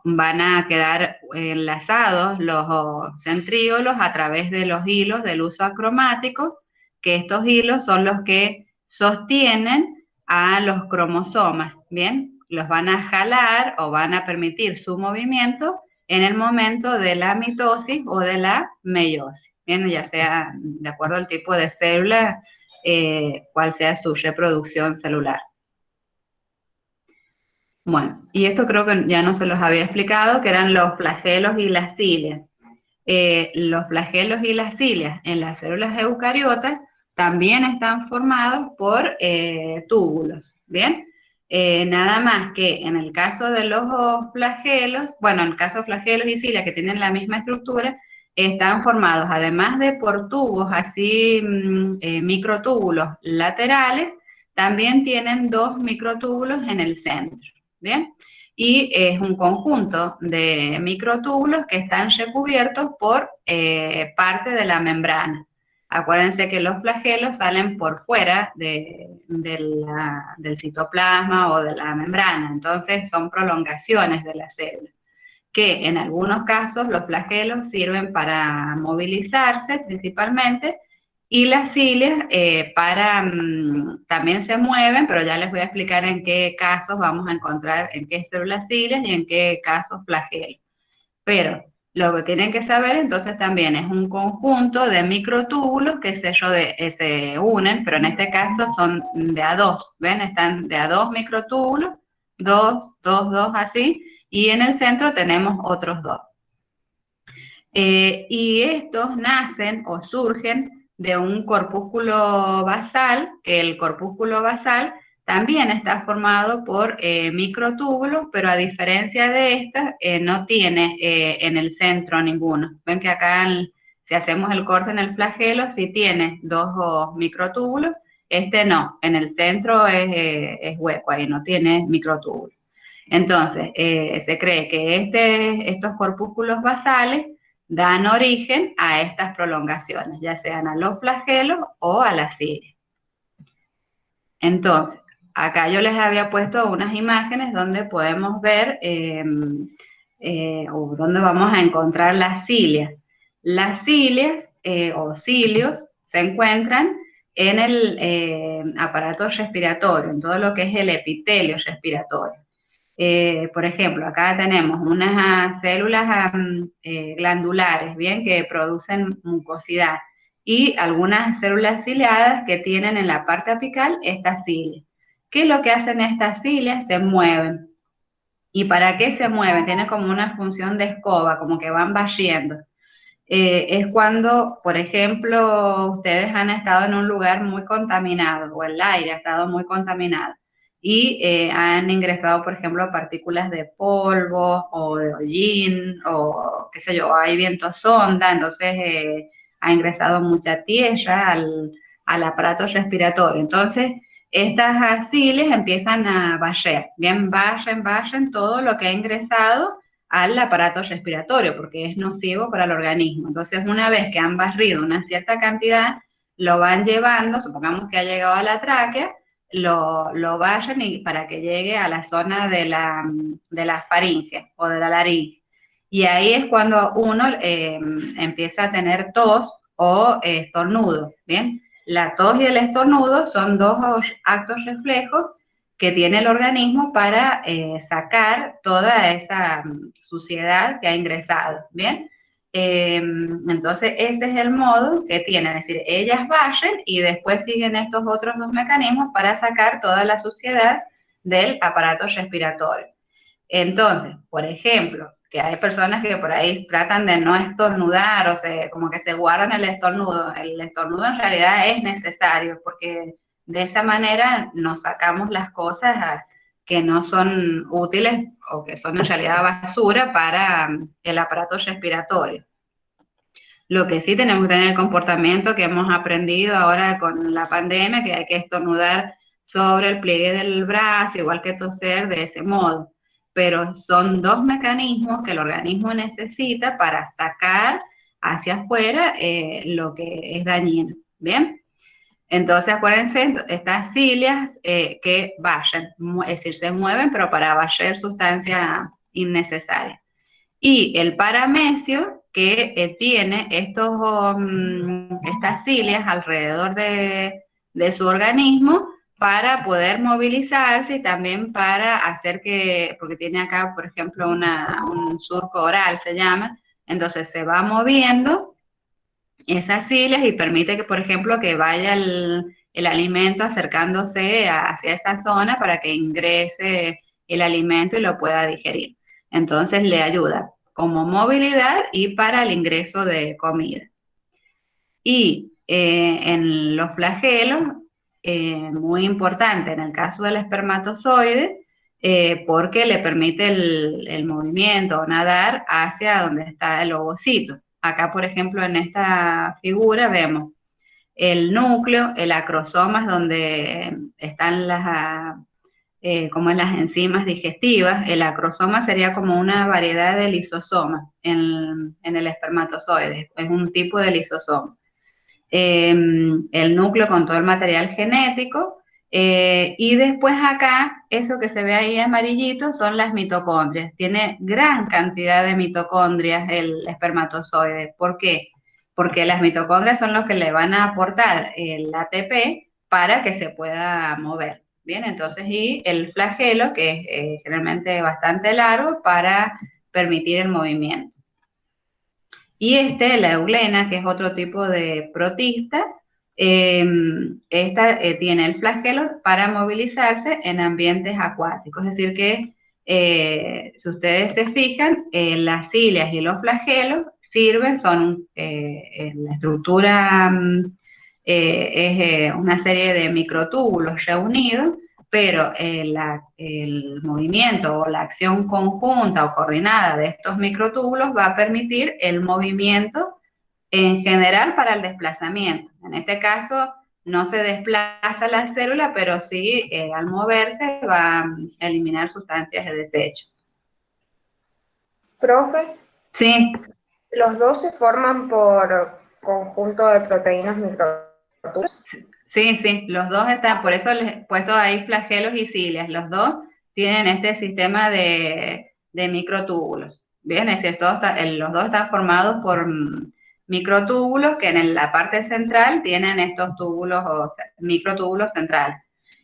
van a quedar enlazados los centríolos a través de los hilos del uso acromático, que estos hilos son los que sostienen a los cromosomas, ¿bien? Los van a jalar o van a permitir su movimiento en el momento de la mitosis o de la meiosis, ¿bien? Ya sea de acuerdo al tipo de célula, cuál sea su reproducción celular. Bueno, y esto creo que ya no se los había explicado, que eran los flagelos y las cilias. Los flagelos y las cilias en las células eucariotas también están formados por túbulos, ¿bien? Nada más que en el caso de los flagelos, bueno, en el caso de flagelos y cilias que tienen la misma estructura, están formados además de por tubos así, microtúbulos laterales, también tienen 2 microtúbulos en el centro. ¿Bien? Y es un conjunto de microtúbulos que están recubiertos por parte de la membrana. Acuérdense que los flagelos salen por fuera del citoplasma o de la membrana, entonces son prolongaciones de la célula, que en algunos casos los flagelos sirven para movilizarse principalmente, y las cilias también se mueven, pero ya les voy a explicar en qué casos vamos a encontrar, en qué células cilias y en qué casos flagelos. Pero lo que tienen que saber entonces también es un conjunto de microtúbulos que se unen, pero en este caso son de a 2, ¿ven? Están de a 2 microtúbulos, 2, 2, 2 así, y en el centro tenemos otros 2. Y estos nacen o surgen de un corpúsculo basal, que el corpúsculo basal también está formado por microtúbulos, pero a diferencia de estas, no tiene en el centro ninguno. Ven que acá, si hacemos el corte en el flagelo, sí tiene 2 microtúbulos, este no, en el centro es hueco, ahí no tiene microtúbulos. Entonces, se cree que estos corpúsculos basales dan origen a estas prolongaciones, ya sean a los flagelos o a las cilias. Entonces, acá yo les había puesto unas imágenes donde podemos ver o donde vamos a encontrar las cilias. Las cilias o cilios se encuentran en el aparato respiratorio, en todo lo que es el epitelio respiratorio. Por ejemplo, acá tenemos unas células glandulares, bien, que producen mucosidad, y algunas células ciliadas que tienen en la parte apical estas cilias. ¿Qué es lo que hacen estas cilias? Se mueven. ¿Y para qué se mueven? Tienen como una función de escoba, como que van barriendo. Es cuando, por ejemplo, ustedes han estado en un lugar muy contaminado o el aire ha estado muy contaminado y han ingresado, por ejemplo, partículas de polvo o de hollín o qué sé yo, hay viento sonda, entonces ha ingresado mucha tierra al aparato respiratorio. Entonces, estas cilias empiezan a barrer, bien, barren todo lo que ha ingresado al aparato respiratorio, porque es nocivo para el organismo. Entonces, una vez que han barrido una cierta cantidad, lo van llevando, supongamos que ha llegado a la tráquea, lo barren para que llegue a la zona de la faringe o de la laringe. Y ahí es cuando uno empieza a tener tos o estornudo, ¿bien? La tos y el estornudo son 2 actos reflejos que tiene el organismo para sacar toda esa suciedad que ha ingresado, ¿bien? Entonces, ese es el modo que tienen, es decir, ellas barren y después siguen estos otros 2 mecanismos para sacar toda la suciedad del aparato respiratorio. Entonces, por ejemplo, que hay personas que por ahí tratan de no estornudar o como que se guardan el estornudo. El estornudo en realidad es necesario porque de esa manera nos sacamos las cosas que no son útiles o que son en realidad basura para el aparato respiratorio. Lo que sí tenemos que tener el comportamiento que hemos aprendido ahora con la pandemia, que hay que estornudar sobre el pliegue del brazo, igual que toser de ese modo. Pero son dos mecanismos que el organismo necesita para sacar hacia afuera lo que es dañino. ¿Bien? Entonces, acuérdense, estas cilias que vayan, es decir, se mueven, pero para barrer sustancias innecesarias. Y el paramecio que tiene estas cilias alrededor de su organismo para poder movilizarse y también para hacer porque tiene acá, por ejemplo, un surco oral, se llama, entonces se va moviendo esas cilias y permite que, por ejemplo, que vaya el alimento acercándose hacia esa zona para que ingrese el alimento y lo pueda digerir. Entonces le ayuda como movilidad y para el ingreso de comida. Y en los flagelos, muy importante en el caso del espermatozoide, porque le permite el movimiento o nadar hacia donde está el ovocito. Acá, por ejemplo, en esta figura vemos el núcleo, el acrosoma es donde están como en las enzimas digestivas. El acrosoma sería como una variedad de lisosoma en el espermatozoide, es un tipo de lisosoma. El núcleo con todo el material genético, y después acá, eso que se ve ahí amarillito son las mitocondrias. Tiene gran cantidad de mitocondrias el espermatozoide. ¿Por qué? Porque las mitocondrias son los que le van a aportar el ATP para que se pueda mover. Bien, entonces, y el flagelo, que es generalmente bastante largo para permitir el movimiento. Y la eulena, que es otro tipo de protista, esta tiene el flagelo para movilizarse en ambientes acuáticos. Es decir que, si ustedes se fijan, las cilias y los flagelos sirven, son la estructura es una serie de microtúbulos reunidos, pero el movimiento o la acción conjunta o coordinada de estos microtúbulos va a permitir el movimiento en general para el desplazamiento. En este caso no se desplaza la célula, pero sí al moverse va a eliminar sustancias de desecho. Profe, Sí. ¿los dos se forman por conjunto de proteínas microtúbulos? Sí, sí, los dos están, por eso les he puesto ahí flagelos y cilias, los dos tienen este sistema de microtúbulos. Bien, es decir, los dos están formados por microtúbulos que en la parte central tienen estos túbulos o microtúbulos centrales.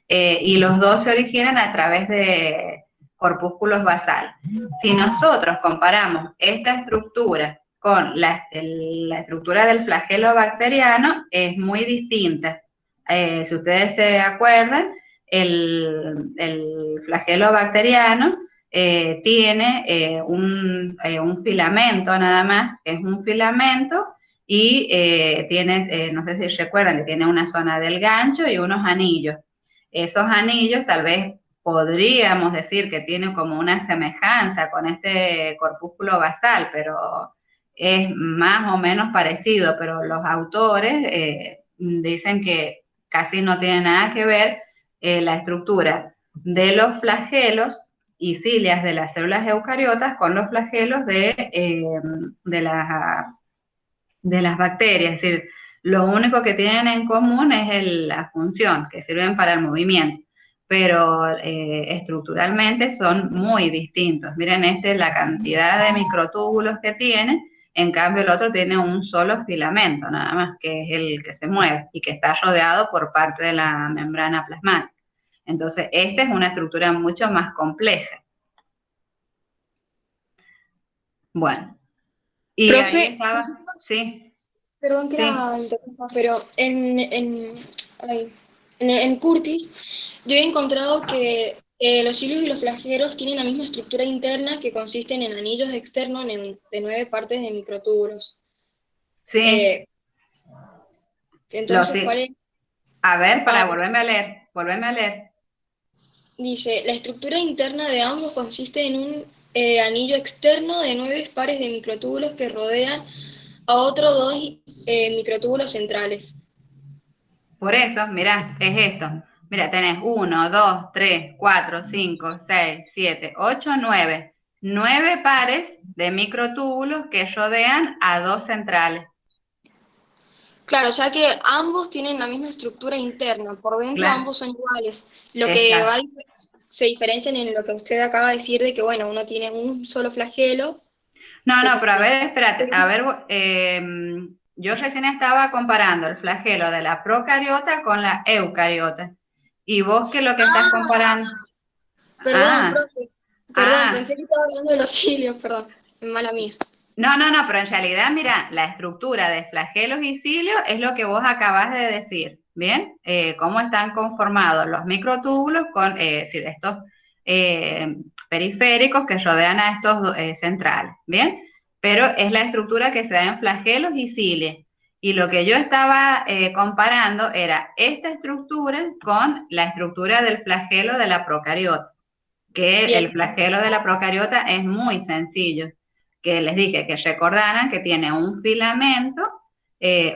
Y los dos se originan a través de corpúsculos basales. Si nosotros comparamos esta estructura con la estructura del flagelo bacteriano, es muy distinta. Si ustedes se acuerdan, el flagelo bacteriano tiene un filamento nada más, es un filamento y tiene, no sé si recuerdan, que tiene una zona del gancho y unos anillos. Esos anillos tal vez podríamos decir que tienen como una semejanza con este corpúsculo basal, pero es más o menos parecido, pero los autores dicen que casi no tiene nada que ver la estructura de los flagelos y cilias de las células eucariotas con los flagelos de las bacterias. Es decir, lo único que tienen en común es la función, que sirven para el movimiento, pero estructuralmente son muy distintos. Miren, la cantidad de microtúbulos que tiene. En cambio, el otro tiene un solo filamento, nada más, que es el que se mueve y que está rodeado por parte de la membrana plasmática. Entonces, esta es una estructura mucho más compleja. Bueno. Y Profe, ahí estaba, sí. Perdón que la interrumpa, pero en Curtis yo he encontrado que Los hilos y los flagelos tienen la misma estructura interna que consisten en anillos externos de 9 partes de microtúbulos. Sí, Entonces, ¿cuál es? A ver, para volverme a leer. Dice, la estructura interna de ambos consiste en un anillo externo de 9 pares de microtúbulos que rodean a otros 2 microtúbulos centrales. Por eso, mirá, es esto. Mira, tenés 1, 2, 3, 4, 5, 6, 7, 8, 9. 9 pares de microtúbulos que rodean a 2 centrales. Claro, o sea que ambos tienen la misma estructura interna, por dentro Claro. ambos son iguales. Lo que se diferencian en lo que usted acaba de decir de que, bueno, uno tiene un solo flagelo. No, pero a ver, espérate, a ver, yo recién estaba comparando el flagelo de la procariota con la eucariota. ¿Y vos qué es lo que estás comparando? Perdón, profe. Perdón, pensé que estaba hablando de los cilios, perdón. Mala mía. No, pero en realidad, mira, la estructura de flagelos y cilios es lo que vos acabas de decir, ¿bien? Cómo están conformados los microtúbulos con estos periféricos que rodean a estos centrales, ¿bien? Pero es la estructura que se da en flagelos y cilios. Y lo que yo estaba comparando era esta estructura con la estructura del flagelo de la procariota, que Bien. el flagelo de la procariota es muy sencillo, que les dije que recordaran que tiene un filamento,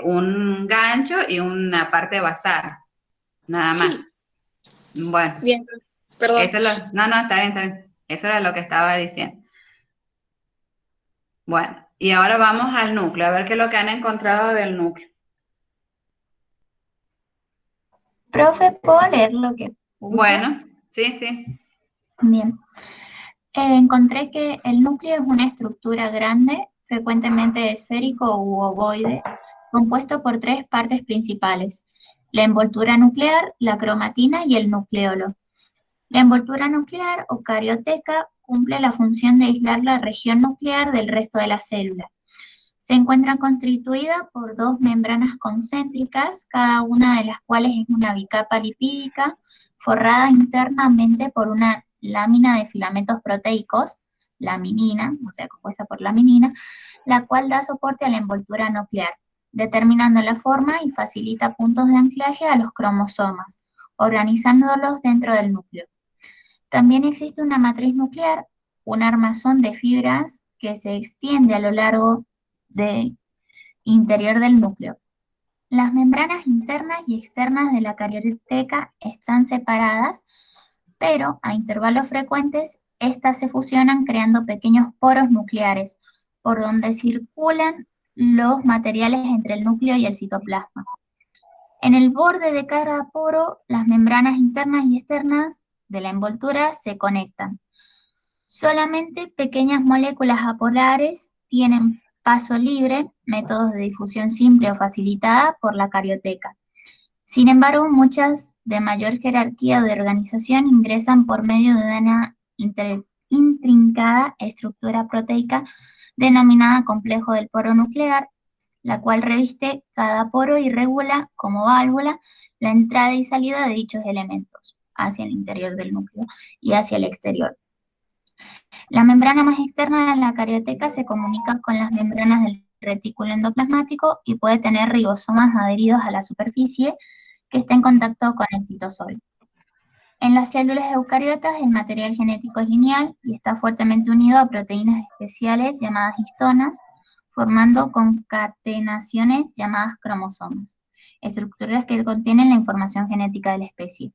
un gancho y una parte basal, nada más. Bueno, bien, perdón. eso está bien. Eso era lo que estaba diciendo. Bueno, y ahora vamos al núcleo, a ver qué es lo que han encontrado del núcleo. Profe, ¿puedo leer lo que puse? Bueno, sí. Bien. Encontré que el núcleo es una estructura grande, frecuentemente esférico u ovoide, compuesto por 3 partes principales: la envoltura nuclear, la cromatina y el nucleolo. La envoltura nuclear o carioteca cumple la función de aislar la región nuclear del resto de la célula. Se encuentra constituida por 2 membranas concéntricas, cada una de las cuales es una bicapa lipídica, forrada internamente por una lámina de filamentos proteicos, laminina, o sea, compuesta por laminina, la cual da soporte a la envoltura nuclear, determinando la forma y facilita puntos de anclaje a los cromosomas, organizándolos dentro del núcleo. También existe una matriz nuclear, un armazón de fibras que se extiende a lo largo del interior del núcleo. Las membranas internas y externas de la carioteca están separadas, pero a intervalos frecuentes estas se fusionan creando pequeños poros nucleares, por donde circulan los materiales entre el núcleo y el citoplasma. En el borde de cada poro, las membranas internas y externas de la envoltura se conectan. Solamente pequeñas moléculas apolares tienen paso libre, métodos de difusión simple o facilitada por la carioteca. Sin embargo, muchas de mayor jerarquía de organización ingresan por medio de una intrincada estructura proteica denominada complejo del poro nuclear, la cual reviste cada poro y regula como válvula la entrada y salida de dichos elementos hacia el interior del núcleo y hacia el exterior. La membrana más externa de la carioteca se comunica con las membranas del retículo endoplasmático y puede tener ribosomas adheridos a la superficie que está en contacto con el citosol. En las células eucariotas el material genético es lineal y está fuertemente unido a proteínas especiales llamadas histonas, formando concatenaciones llamadas cromosomas, estructuras que contienen la información genética de la especie.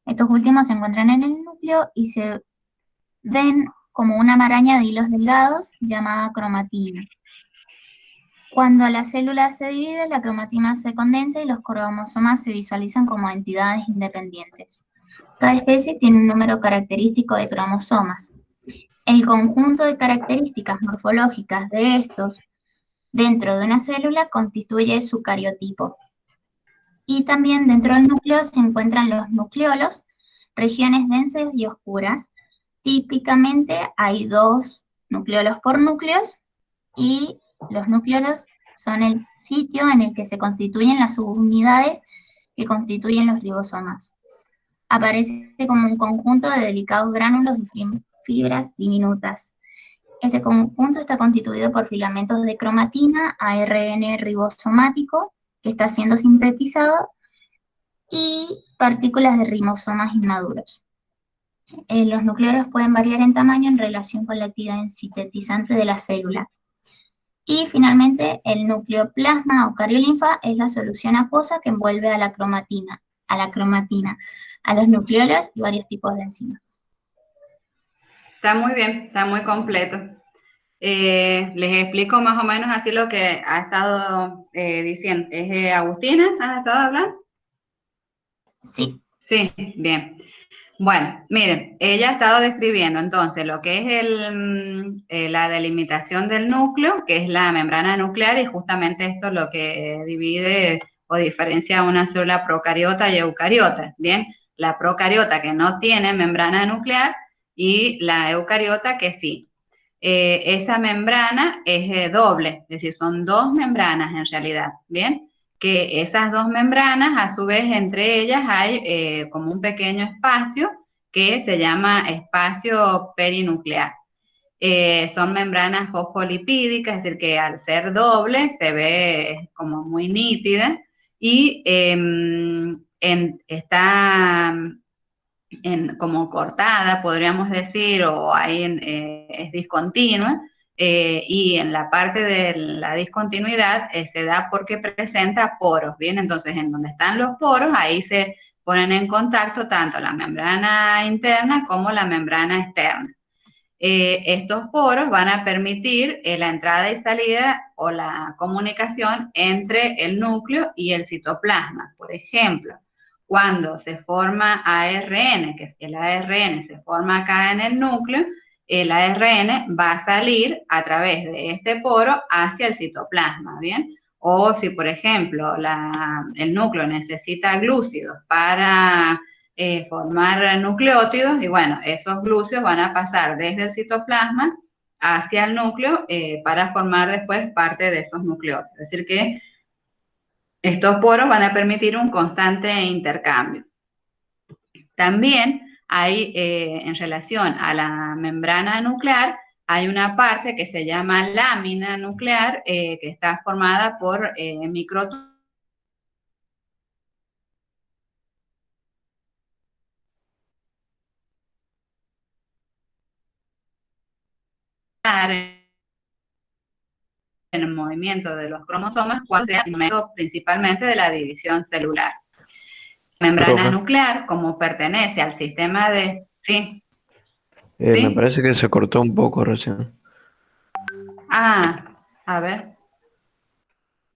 Estos últimos se encuentran en el núcleo y se ven como una maraña de hilos delgados llamada cromatina. Cuando la célula se divide, la cromatina se condensa y los cromosomas se visualizan como entidades independientes. Cada especie tiene un número característico de cromosomas. El conjunto de características morfológicas de estos dentro de una célula constituye su cariotipo. Y también dentro del núcleo se encuentran los nucleolos, regiones densas y oscuras. Típicamente hay 2 nucleolos por núcleos y los nucleolos son el sitio en el que se constituyen las subunidades que constituyen los ribosomas. aparece como un conjunto de delicados gránulos de fibras diminutas. Este conjunto está constituido por filamentos de cromatina, ARN ribosomático, que está siendo sintetizado, y partículas de ribosomas inmaduros. Los nucleolos pueden variar en tamaño en relación con la actividad sintetizante de la célula. Y finalmente, el nucleoplasma o cariolinfa es la solución acuosa que envuelve a la cromatina, a los nucleolos y varios tipos de enzimas. Está muy bien, está muy completo. Les explico más o menos así lo que ha estado diciendo. ¿Es Agustina? ¿Has estado hablando? Sí. Sí, bien. Bueno, miren, ella ha estado describiendo entonces lo que es la delimitación del núcleo, que es la membrana nuclear, y justamente esto es lo que divide o diferencia una célula procariota y eucariota. Bien, la procariota que no tiene membrana nuclear y la eucariota que sí. Esa membrana es doble, es decir, son dos membranas en realidad, ¿bien? Que esas dos membranas, a su vez, entre ellas hay como un pequeño espacio que se llama espacio perinuclear. Son membranas fosfolipídicas, es decir, que al ser doble se ve como muy nítida y está como cortada, podríamos decir, o ahí es discontinua, y en la parte de la discontinuidad se da porque presenta poros, ¿bien? Entonces, en donde están los poros, ahí se ponen en contacto tanto la membrana interna como la membrana externa. Estos poros van a permitir la entrada y salida o la comunicación entre el núcleo y el citoplasma. Por ejemplo, cuando se forma ARN, que el ARN se forma acá en el núcleo, el ARN va a salir a través de este poro hacia el citoplasma, ¿bien? O si, por ejemplo, el núcleo necesita glúcidos para formar nucleótidos, y bueno, esos glúcidos van a pasar desde el citoplasma hacia el núcleo para formar después parte de esos nucleótidos. Es decir que estos poros van a permitir un constante intercambio. También hay, en relación a la membrana nuclear, hay una parte que se llama lámina nuclear, que está formada por microtúbulos en el movimiento de los cromosomas cuando sea el momento principalmente de la división celular. La membrana nuclear, como pertenece al sistema de... Sí. Me parece que se cortó un poco recién. Ah, a ver.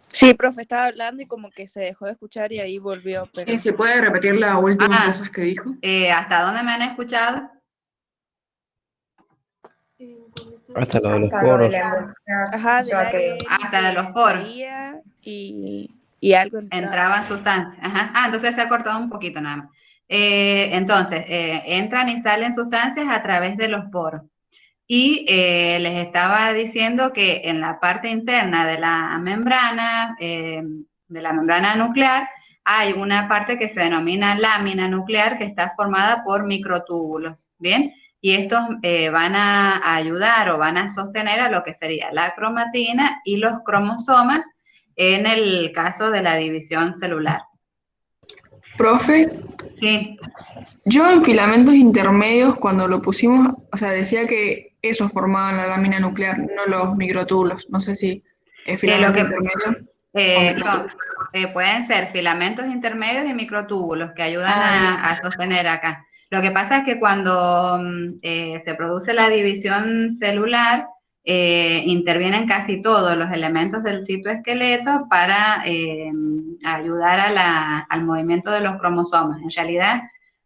Sí, profe, estaba hablando y como que se dejó de escuchar y ahí volvió. Pero... Sí, ¿se puede repetir las últimas cosas que dijo? ¿Hasta dónde me han escuchado? Hasta lo de los poros. Ajá, hasta de los poros. Y algo entraban sustancias. Ajá. Ah, entonces se ha cortado un poquito nada más. Entonces, entran y salen sustancias a través de los poros. Y les estaba diciendo que en la parte interna de la membrana nuclear, hay una parte que se denomina lámina nuclear que está formada por microtúbulos, ¿bien? Y estos van a ayudar o van a sostener a lo que sería la cromatina y los cromosomas en el caso de la división celular. Profe. Sí. Yo en filamentos intermedios, cuando lo pusimos, o sea, decía que esos formaban la lámina nuclear, no los microtúbulos. No sé si es filamento intermedio. Pueden ser filamentos intermedios y microtúbulos que ayudan a sostener acá. Lo que pasa es que cuando se produce la división celular, intervienen casi todos los elementos del citoesqueleto para ayudar al movimiento de los cromosomas. En realidad,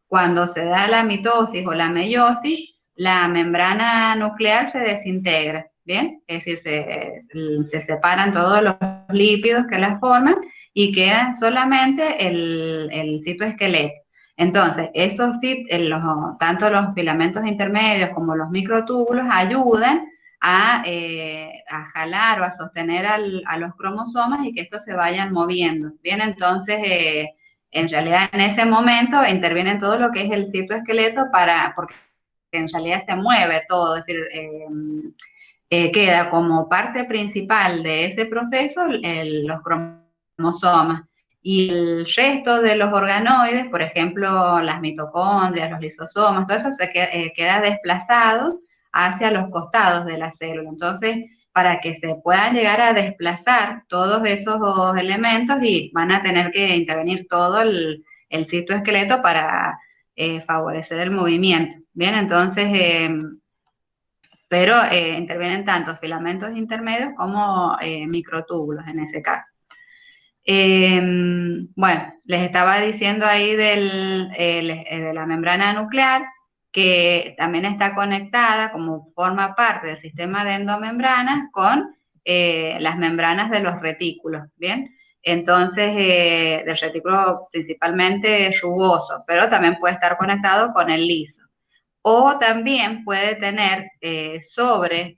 cuando se da la mitosis o la meiosis, la membrana nuclear se desintegra, ¿bien? Es decir, se separan todos los lípidos que la forman y queda solamente el citoesqueleto. Entonces, esos tanto los filamentos intermedios como los microtúbulos ayudan a jalar o a sostener a los cromosomas y que estos se vayan moviendo. Bien, entonces en realidad en ese momento interviene todo lo que es el citoesqueleto porque en realidad se mueve todo, es decir, queda como parte principal de ese proceso los cromosomas. Y el resto de los organoides, por ejemplo, las mitocondrias, los lisosomas, todo eso queda desplazado hacia los costados de la célula. Entonces, para que se puedan llegar a desplazar todos esos elementos y van a tener que intervenir todo el citoesqueleto para favorecer el movimiento. Bien, entonces, pero intervienen tanto filamentos intermedios como microtúbulos en ese caso. Bueno, les estaba diciendo ahí de la membrana nuclear, que también está conectada como forma parte del sistema de endomembranas con las membranas de los retículos, ¿bien? Entonces, del retículo principalmente rugoso, pero también puede estar conectado con el liso. O también puede tener sobre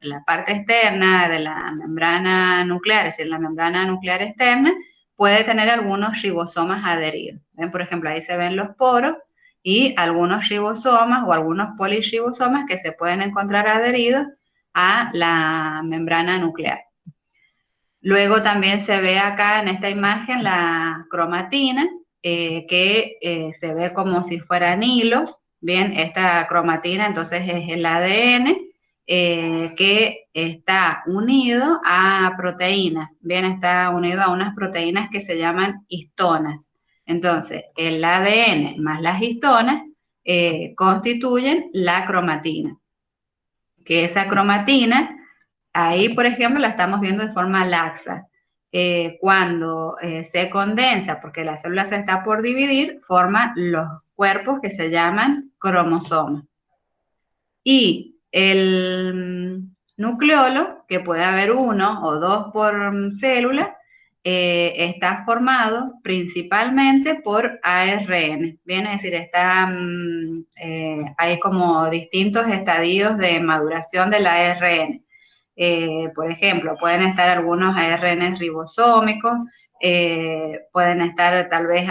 la parte externa de la membrana nuclear, es decir, la membrana nuclear externa, puede tener algunos ribosomas adheridos. ¿Ven? Por ejemplo, ahí se ven los poros y algunos ribosomas o algunos polirribosomas que se pueden encontrar adheridos a la membrana nuclear. Luego también se ve acá en esta imagen la cromatina, que se ve como si fueran hilos. Bien, esta cromatina entonces es el ADN que está unido a proteínas. Bien, está unido a unas proteínas que se llaman histonas. Entonces, el ADN más las histonas constituyen la cromatina. Que esa cromatina, ahí por ejemplo la estamos viendo de forma laxa. Cuando se condensa, porque la célula se está por dividir, forma los cuerpos que se llaman cromosomas. Y el nucleolo, que puede haber uno o dos por célula, está formado principalmente por ARN. Bien, es decir, hay como distintos estadios de maduración del ARN. Por ejemplo, pueden estar algunos ARN ribosómicos, pueden estar tal vez,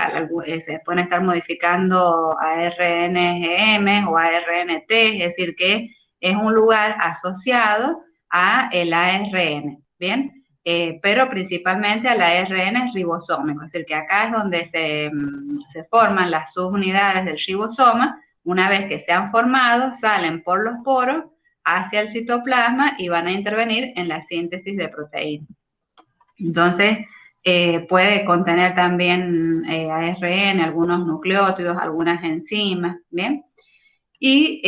se pueden estar modificando ARNGM o ARNT, es decir, que es un lugar asociado a el ARN, ¿bien? Pero principalmente al ARN ribosómico, es decir, que acá es donde se forman las subunidades del ribosoma. Una vez que se han formado, salen por los poros hacia el citoplasma y van a intervenir en la síntesis de proteínas. Entonces, puede contener también ARN, algunos nucleótidos, algunas enzimas, ¿bien? Y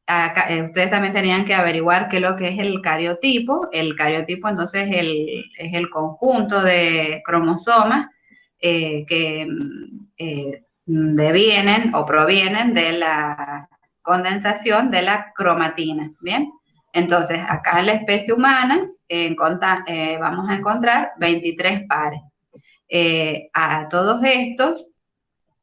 acá, ustedes también tenían que averiguar qué es lo que es el cariotipo. El cariotipo entonces es el conjunto de cromosomas que devienen o provienen de la condensación de la cromatina, ¿bien? Entonces, acá en la especie humana vamos a encontrar 23 pares. A todos estos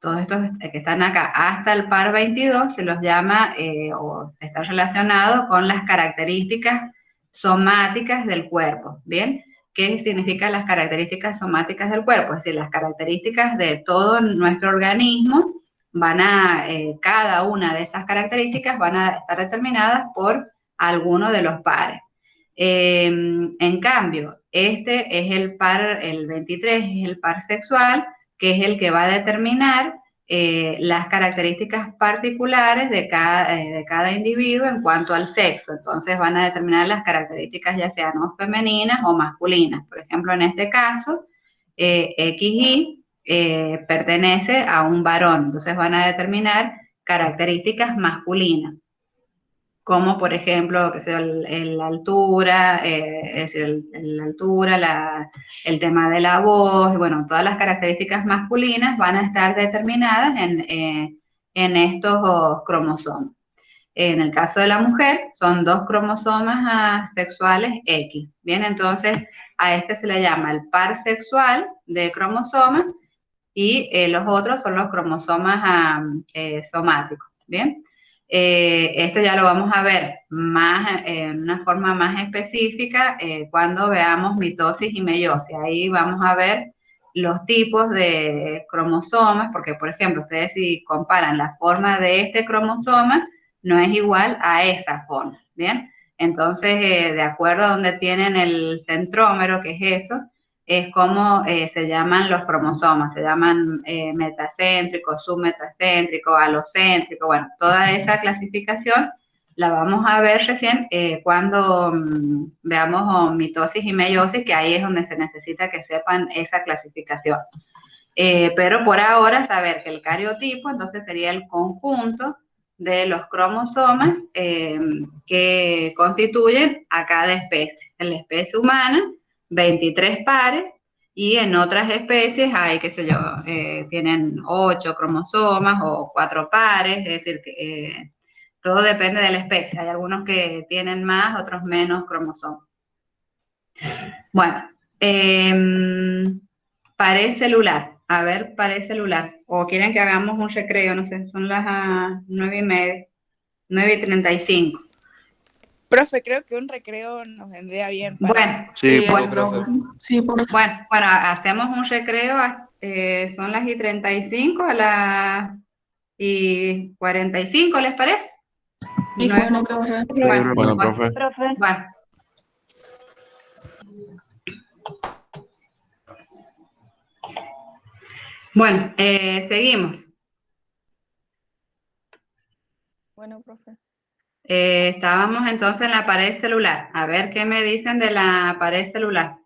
que están acá hasta el par 22 se los llama o está relacionado con las características somáticas del cuerpo, ¿bien? ¿Qué significan las características somáticas del cuerpo? Es decir, las características de todo nuestro organismo cada una de esas características van a estar determinadas por alguno de los pares. En cambio, este es el par, el 23 es el par sexual, que es el que va a determinar las características particulares de cada individuo en cuanto al sexo. Entonces van a determinar las características ya sean o femeninas o masculinas. Por ejemplo, en este caso, XY pertenece a un varón, entonces van a determinar características masculinas, como por ejemplo, que sea la altura, es decir, la altura, el tema de la voz, y bueno, todas las características masculinas van a estar determinadas en estos cromosomas. En el caso de la mujer, son 2 cromosomas sexuales X. Bien, entonces a este se le llama el par sexual de cromosomas y los otros son los cromosomas somáticos. Bien. Esto ya lo vamos a ver en una forma más específica cuando veamos mitosis y meiosis. Ahí vamos a ver los tipos de cromosomas, porque por ejemplo, ustedes si comparan la forma de este cromosoma, no es igual a esa forma, ¿bien? Entonces, de acuerdo a donde tienen el centrómero, que es eso, es como se llaman los cromosomas, se llaman metacéntrico, submetacéntrico, alocéntrico, bueno, toda esa clasificación la vamos a ver recién cuando veamos mitosis y meiosis, que ahí es donde se necesita que sepan esa clasificación. Pero por ahora saber que el cariotipo entonces sería el conjunto de los cromosomas que constituyen a cada especie. En la especie humana, 23 pares, y en otras especies hay, qué sé yo, tienen 8 cromosomas o 4 pares, es decir, que todo depende de la especie. Hay algunos que tienen más, otros menos cromosomas. Bueno, pared celular. A ver, pared celular. O quieren que hagamos un recreo, no sé, son las 9:30, 9:35. Profe, creo que un recreo nos vendría bien para... Bueno, Sí, bueno, profe. Sí, por bueno, hacemos un recreo, son las 35, a las 45, ¿les parece? Sí, No es- bueno, profe. Bueno, profe. Bueno. Bueno, seguimos. Bueno, profe. Estábamos entonces en la pared celular. A ver qué me dicen de la pared celular.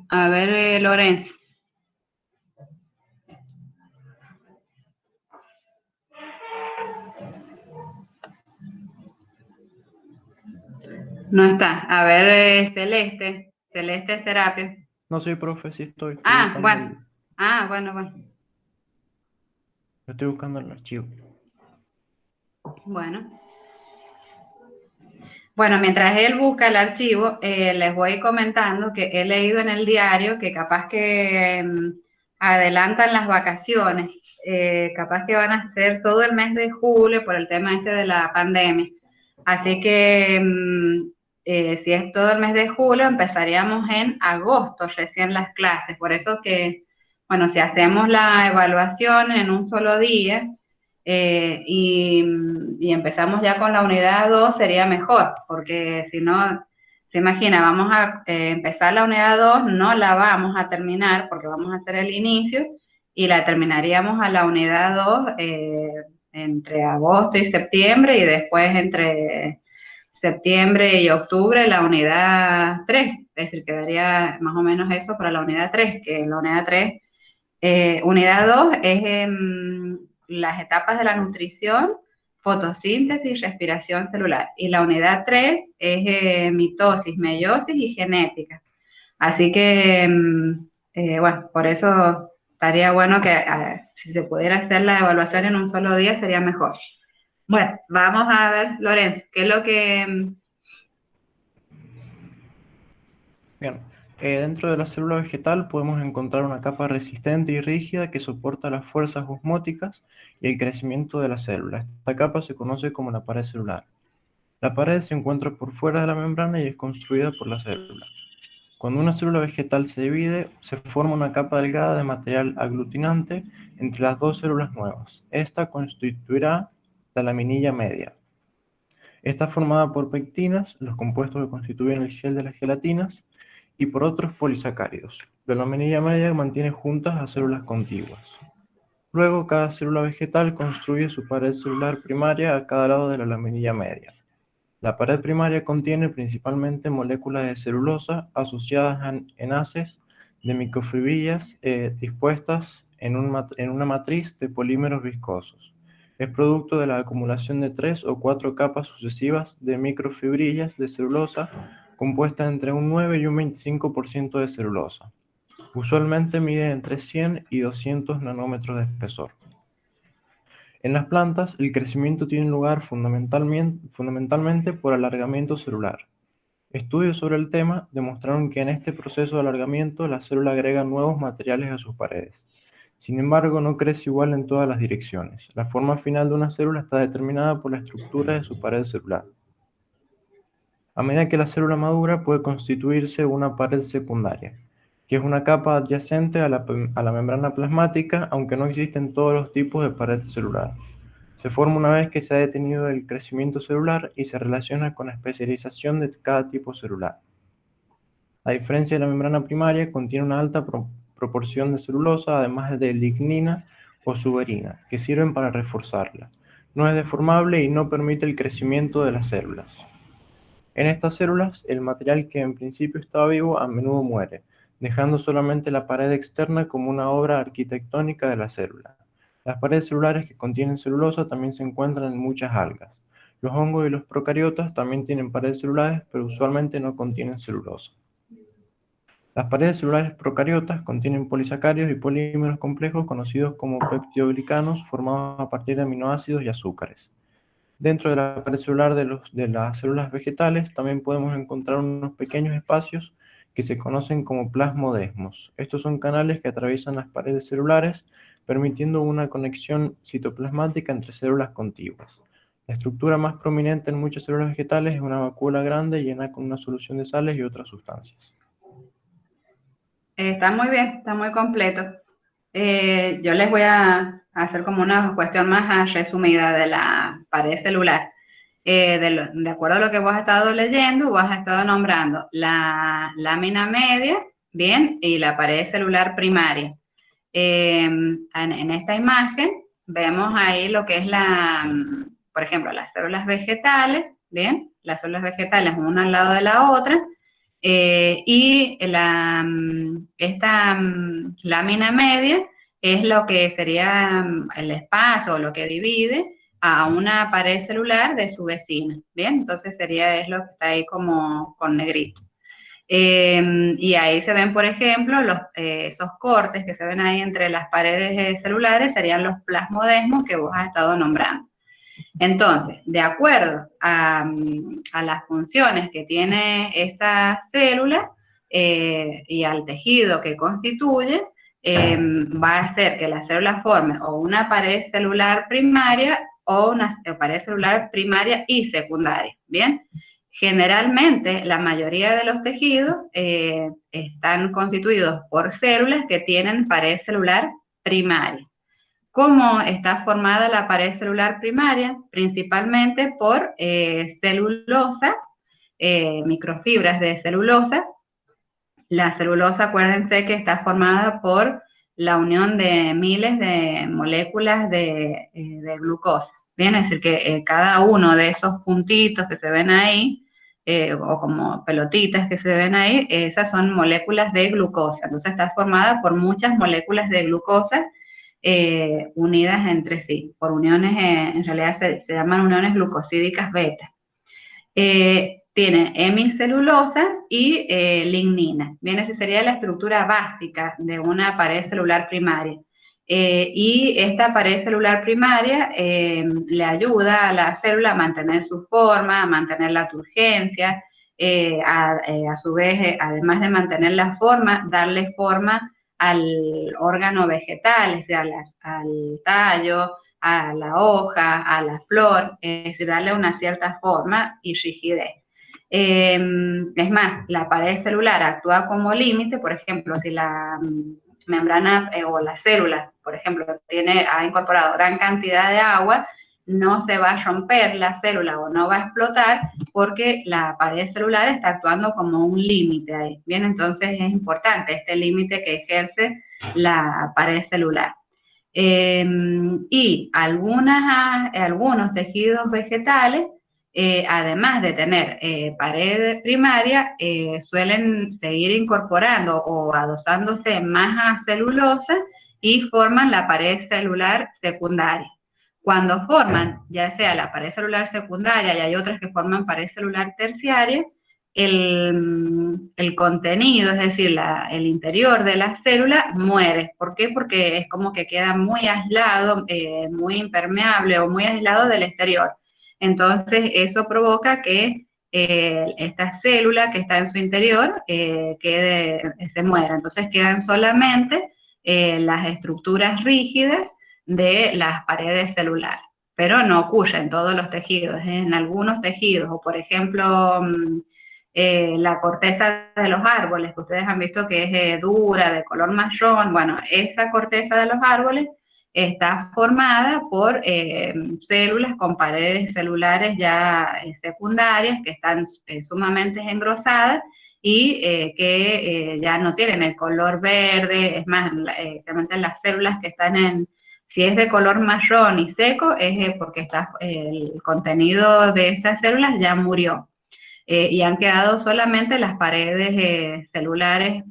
A ver, Lorenzo. No está. A ver, Celeste. Celeste Serapio. No soy profe, sí estoy. Bueno. Bueno. Estoy buscando el archivo. Bueno. Bueno, mientras él busca el archivo, les voy comentando que he leído en el diario que capaz que adelantan las vacaciones, capaz que van a ser todo el mes de julio por el tema este de la pandemia. Así que si es todo el mes de julio, empezaríamos en agosto recién las clases. Por eso que, bueno, si hacemos la evaluación en un solo día, y empezamos ya con la unidad 2 sería mejor, porque si no, se imagina, vamos a empezar la unidad 2, no la vamos a terminar porque vamos a hacer el inicio y la terminaríamos a la unidad 2 entre agosto y septiembre, y después entre septiembre y octubre la unidad 3, es decir, quedaría más o menos eso para la unidad 3, que la unidad 3, unidad 2 es las etapas de la nutrición, fotosíntesis y respiración celular. Y la unidad 3 es mitosis, meiosis y genética. Así que, bueno, por eso estaría bueno que si se pudiera hacer la evaluación en un solo día sería mejor. Bueno, vamos a ver, Lorenzo, ¿qué es lo que...? Bien, dentro de la célula vegetal podemos encontrar una capa resistente y rígida que soporta las fuerzas osmóticas y el crecimiento de la célula. Esta capa se conoce como la pared celular. La pared se encuentra por fuera de la membrana y es construida por la célula. Cuando una célula vegetal se divide, se forma una capa delgada de material aglutinante entre las dos células nuevas. Esta constituirá la laminilla media. Está formada por pectinas, los compuestos que constituyen el gel de las gelatinas, y por otros polisacáridos. La laminilla media mantiene juntas las células contiguas. Luego, cada célula vegetal construye su pared celular primaria a cada lado de la laminilla media. La pared primaria contiene principalmente moléculas de celulosa asociadas a enlaces de microfibrillas dispuestas en una matriz de polímeros viscosos. Es producto de la acumulación de 3 o 4 capas sucesivas de microfibrillas de celulosa compuesta entre un 9 y un 25% de celulosa. Usualmente mide entre 100 y 200 nanómetros de espesor. En las plantas, el crecimiento tiene lugar fundamentalmente por alargamiento celular. Estudios sobre el tema demostraron que en este proceso de alargamiento la célula agrega nuevos materiales a sus paredes. Sin embargo, no crece igual en todas las direcciones. La forma final de una célula está determinada por la estructura de su pared celular. A medida que la célula madura, puede constituirse una pared secundaria. que es una capa adyacente a la membrana plasmática, aunque no existen todos los tipos de pared celular. Se forma una vez que se ha detenido el crecimiento celular y se relaciona con la especialización de cada tipo celular. A diferencia de la membrana primaria, contiene una alta proporción de celulosa, además de lignina o suberina, que sirven para reforzarla. No es deformable y no permite el crecimiento de las células. En estas células, el material que en principio estaba vivo a menudo muere, dejando solamente la pared externa como una obra arquitectónica de la célula. Las paredes celulares que contienen celulosa también se encuentran en muchas algas. Los hongos y los procariotas también tienen paredes celulares, pero usualmente no contienen celulosa. Las paredes celulares procariotas contienen polisacáridos y polímeros complejos conocidos como peptidoglicanos formados a partir de aminoácidos y azúcares. Dentro de la pared celular de las células vegetales también podemos encontrar unos pequeños espacios que se conocen como plasmodesmos. Estos son canales que atraviesan las paredes celulares, permitiendo una conexión citoplasmática entre células contiguas. La estructura más prominente en muchas células vegetales es una vacuola grande llena con una solución de sales y otras sustancias. Está muy bien, está muy completo. Yo les voy a hacer como una cuestión más resumida de la pared celular. De acuerdo a lo que vos has estado leyendo, vos has estado nombrando la lámina media, bien, y la pared celular primaria. En esta imagen vemos ahí lo que es por ejemplo, las células vegetales, bien, las células vegetales una al lado de la otra, y esta lámina media es lo que sería el espacio o lo que divide a una pared celular de su vecina, ¿bien? Entonces es lo que está ahí como con negrito. Y ahí se ven, por ejemplo, esos cortes que se ven ahí entre las paredes celulares serían los plasmodesmos que vos has estado nombrando. Entonces, de acuerdo a las funciones que tiene esa célula y al tejido que constituye, va a hacer que la célula forme o una pared celular primaria o una pared celular primaria y secundaria, ¿bien? Generalmente, la mayoría de los tejidos están constituidos por células que tienen pared celular primaria. ¿Cómo está formada la pared celular primaria? Principalmente por celulosa, microfibras de celulosa. La celulosa, acuérdense que está formada por la unión de miles de moléculas de glucosa. Bien, es decir, que cada uno de esos puntitos que se ven ahí, o como pelotitas que se ven ahí, esas son moléculas de glucosa. Entonces está formada por muchas moléculas de glucosa unidas entre sí, por uniones, en realidad se llaman uniones glucosídicas beta. Tiene hemicelulosa y lignina. Bien, esa sería la estructura básica de una pared celular primaria. Y esta pared celular primaria le ayuda a la célula a mantener su forma, a mantener la turgencia, a su vez, además de mantener la forma, darle forma al órgano vegetal, es decir, al tallo, a la hoja, a la flor, es decir, darle una cierta forma y rigidez. Es más, la pared celular actúa como límite, por ejemplo, si la membrana o la célula, por ejemplo, ha incorporado gran cantidad de agua, no se va a romper la célula o no va a explotar porque la pared celular está actuando como un límite ahí. Bien, entonces es importante este límite que ejerce la pared celular. Y algunos tejidos vegetales, además de tener pared primaria, suelen seguir incorporando o adosándose más a celulosa y forman la pared celular secundaria. Cuando forman, ya sea la pared celular secundaria y hay otras que forman pared celular terciaria, el contenido, es decir, el interior de la célula muere. ¿Por qué? Porque es como que queda muy aislado, muy impermeable o muy aislado del exterior. Entonces, eso provoca que esta célula que está en su interior se muera. Entonces, quedan solamente las estructuras rígidas de las paredes celulares. Pero no ocurre en todos los tejidos. En algunos tejidos, o por ejemplo, la corteza de los árboles, que ustedes han visto que es dura, de color marrón. Bueno, esa corteza de los árboles está formada por células con paredes celulares ya secundarias que están sumamente engrosadas y que ya no tienen el color verde. Es más, realmente las células que están si es de color marrón y seco, es porque el contenido de esas células ya murió. Y han quedado solamente las paredes celulares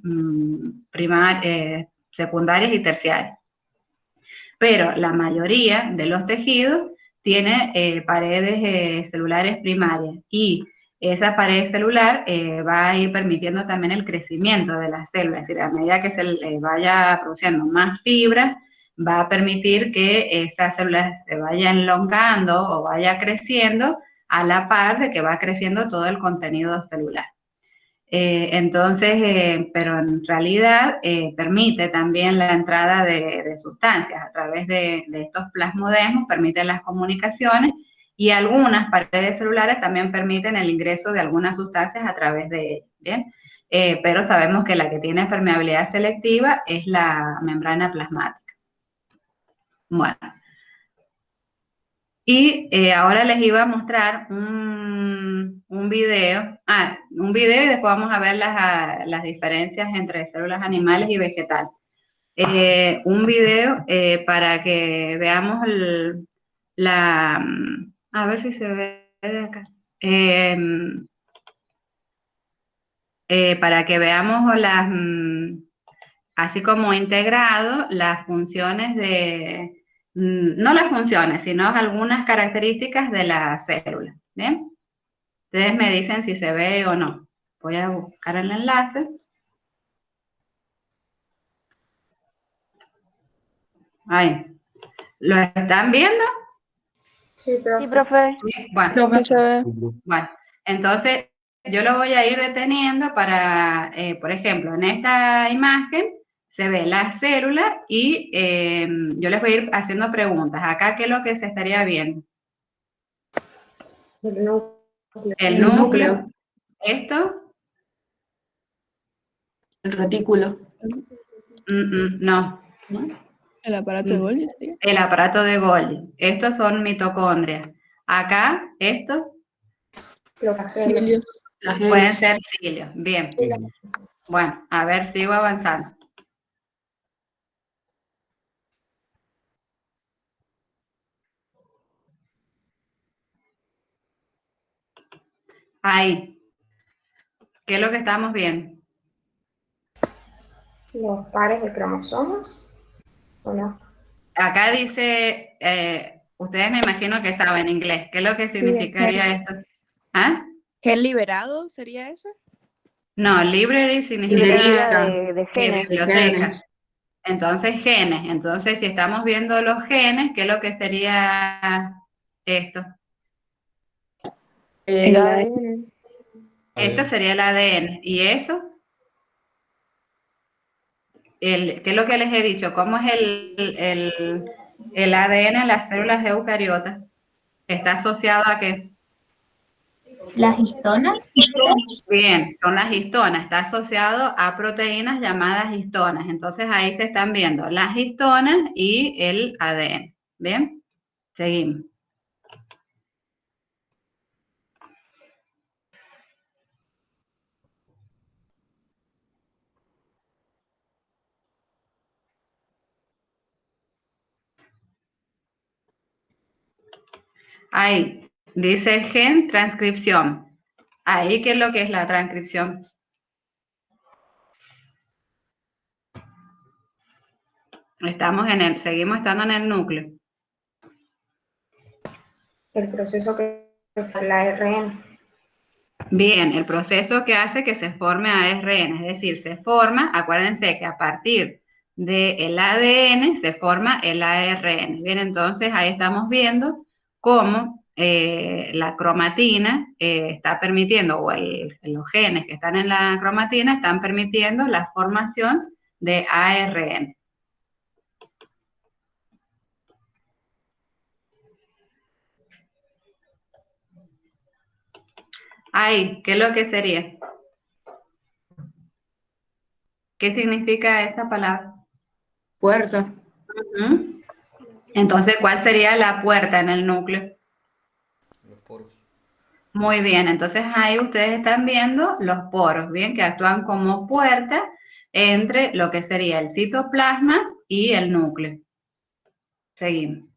secundarias y terciarias. Pero la mayoría de los tejidos tiene paredes celulares primarias, y esa pared celular va a ir permitiendo también el crecimiento de las células. Es decir, a medida que se vaya produciendo más fibra, va a permitir que esas células se vayan elongando o vaya creciendo a la par de que va creciendo todo el contenido celular. Entonces, pero en realidad permite también la entrada de sustancias a través de estos plasmodesmos, permite las comunicaciones, y algunas paredes celulares también permiten el ingreso de algunas sustancias a través de ellas, ¿bien? Pero sabemos que la que tiene permeabilidad selectiva es la membrana plasmática. Bueno. Y ahora les iba a mostrar un video, y después vamos a ver las diferencias entre células animales y vegetales. Un video para que veamos a ver si se ve de acá. Para que veamos así como integrado las funciones no las funciones, sino algunas características de la célula, ¿bien? Ustedes me dicen si se ve o no. Voy a buscar el enlace. Ahí. ¿Lo están viendo? Sí, profe. Sí, profe. Sí, bueno. Bueno, entonces yo lo voy a ir deteniendo para, por ejemplo, en esta imagen se ve la célula y yo les voy a ir haciendo preguntas. Acá, ¿qué es lo que se estaría viendo? El núcleo. ¿Esto? El retículo. No. El aparato de Golgi, ¿sí? El aparato de Golgi. Estos son mitocondrias. Acá, esto. Cilios. Pueden ser cilios. Bien. Bueno, a ver, sigo avanzando. Ahí. ¿Qué es lo que estamos viendo? Los pares de cromosomas, ¿o no? Acá dice, ustedes me imagino que saben inglés. ¿Qué es lo que significaría esto? ¿Ah? ¿Gen liberado sería ese? No, library significa De genes. biblioteca. Entonces, genes. Entonces, si estamos viendo los genes, ¿qué es lo que sería esto? El ADN. Esto sería el ADN. ¿Y eso? ¿Qué es lo que les he dicho? ¿Cómo es el ADN en las células eucariotas? ¿Está asociado a qué? ¿Las histonas? Bien, son las histonas. Está asociado a proteínas llamadas histonas. Entonces ahí se están viendo las histonas y el ADN. Bien, seguimos. Ahí dice gen transcripción. Ahí, ¿qué es lo que es la transcripción? Seguimos estando en el núcleo. El proceso que fue la ARN. Bien, el proceso que hace que se forme ARN, es decir, se forma, acuérdense que a partir del ADN se forma el ARN. Bien, entonces ahí estamos viendo cómo la cromatina está permitiendo, o los genes que están en la cromatina están permitiendo la formación de ARN. Ay, ¿qué es lo que sería? ¿Qué significa esa palabra? Puerta. Ujú. Entonces, ¿cuál sería la puerta en el núcleo? Los poros. Muy bien, entonces ahí ustedes están viendo los poros, bien, que actúan como puerta entre lo que sería el citoplasma y el núcleo. Seguimos.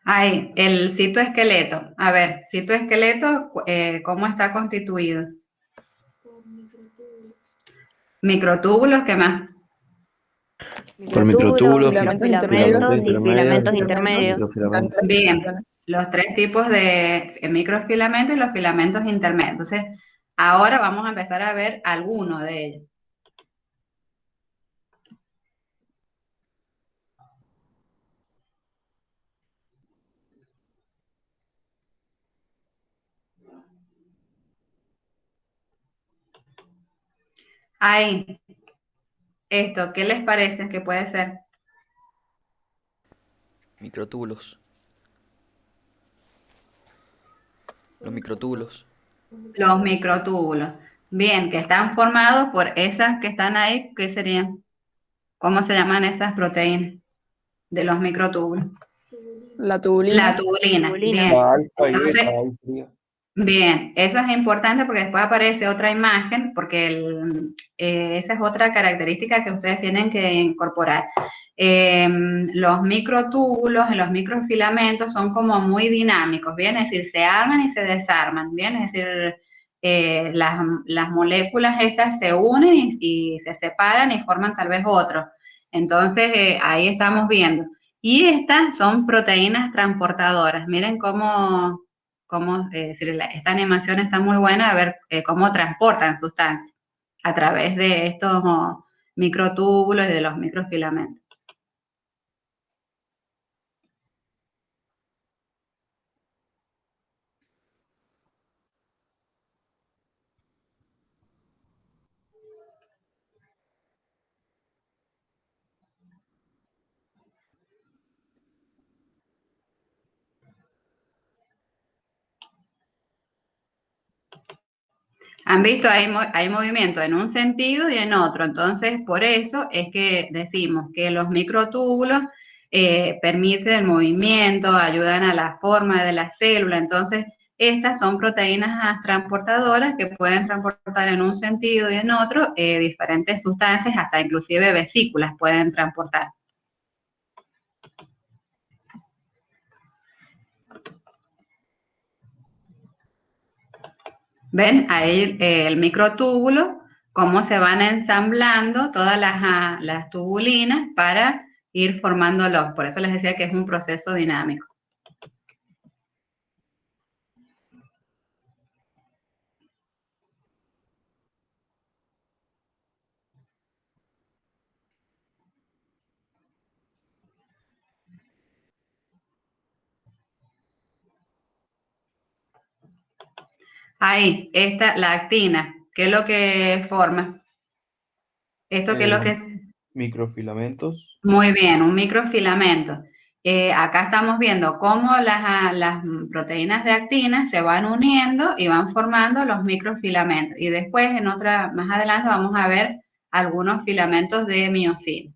Ahí, el citoesqueleto. A ver, citoesqueleto, ¿cómo está constituido? Microtúbulos, ¿qué más? Por microtúbulos, filamentos filamentos intermedios y intermedios filamentos y intermedios. microfilamentos. Bien, los tres tipos de microfilamentos y los filamentos intermedios. Entonces, ahora vamos a empezar a ver algunos de ellos. Ahí, esto, ¿qué les parece que puede ser? Microtúbulos. Los microtúbulos. Los microtúbulos. Bien, que están formados por esas que están ahí, ¿qué serían? ¿Cómo se llaman esas proteínas de los microtúbulos? La La tubulina. tubulina, Tubulina. bien. La alfa y Entonces, beta, ahí sería. bien, eso es importante porque después aparece otra imagen, porque esa es otra característica que ustedes tienen que incorporar. Los microtúbulos y los microfilamentos son como muy dinámicos, ¿bien? Es decir, se arman y se desarman, ¿bien? Es decir, las moléculas estas se unen y se separan y forman tal vez otro. Entonces, ahí estamos viendo. Y estas son proteínas transportadoras. Miren cómo esta animación está muy buena, a ver cómo transportan sustancias a través de estos microtúbulos y de los microfilamentos. Han visto, hay movimiento en un sentido y en otro, entonces por eso es que decimos que los microtúbulos permiten el movimiento, ayudan a la forma de la célula, entonces estas son proteínas transportadoras que pueden transportar en un sentido y en otro diferentes sustancias, hasta inclusive vesículas pueden transportar. ¿Ven? Ahí el microtúbulo, cómo se van ensamblando todas las tubulinas para ir formándolos. Por eso les decía que es un proceso dinámico. Ahí, la actina, ¿qué es lo que forma? ¿Esto qué es lo que Los es? microfilamentos. Muy bien, un microfilamento. Acá estamos viendo cómo las proteínas de actina se van uniendo y van formando los microfilamentos. Y después, más adelante, vamos a ver algunos filamentos de miosina.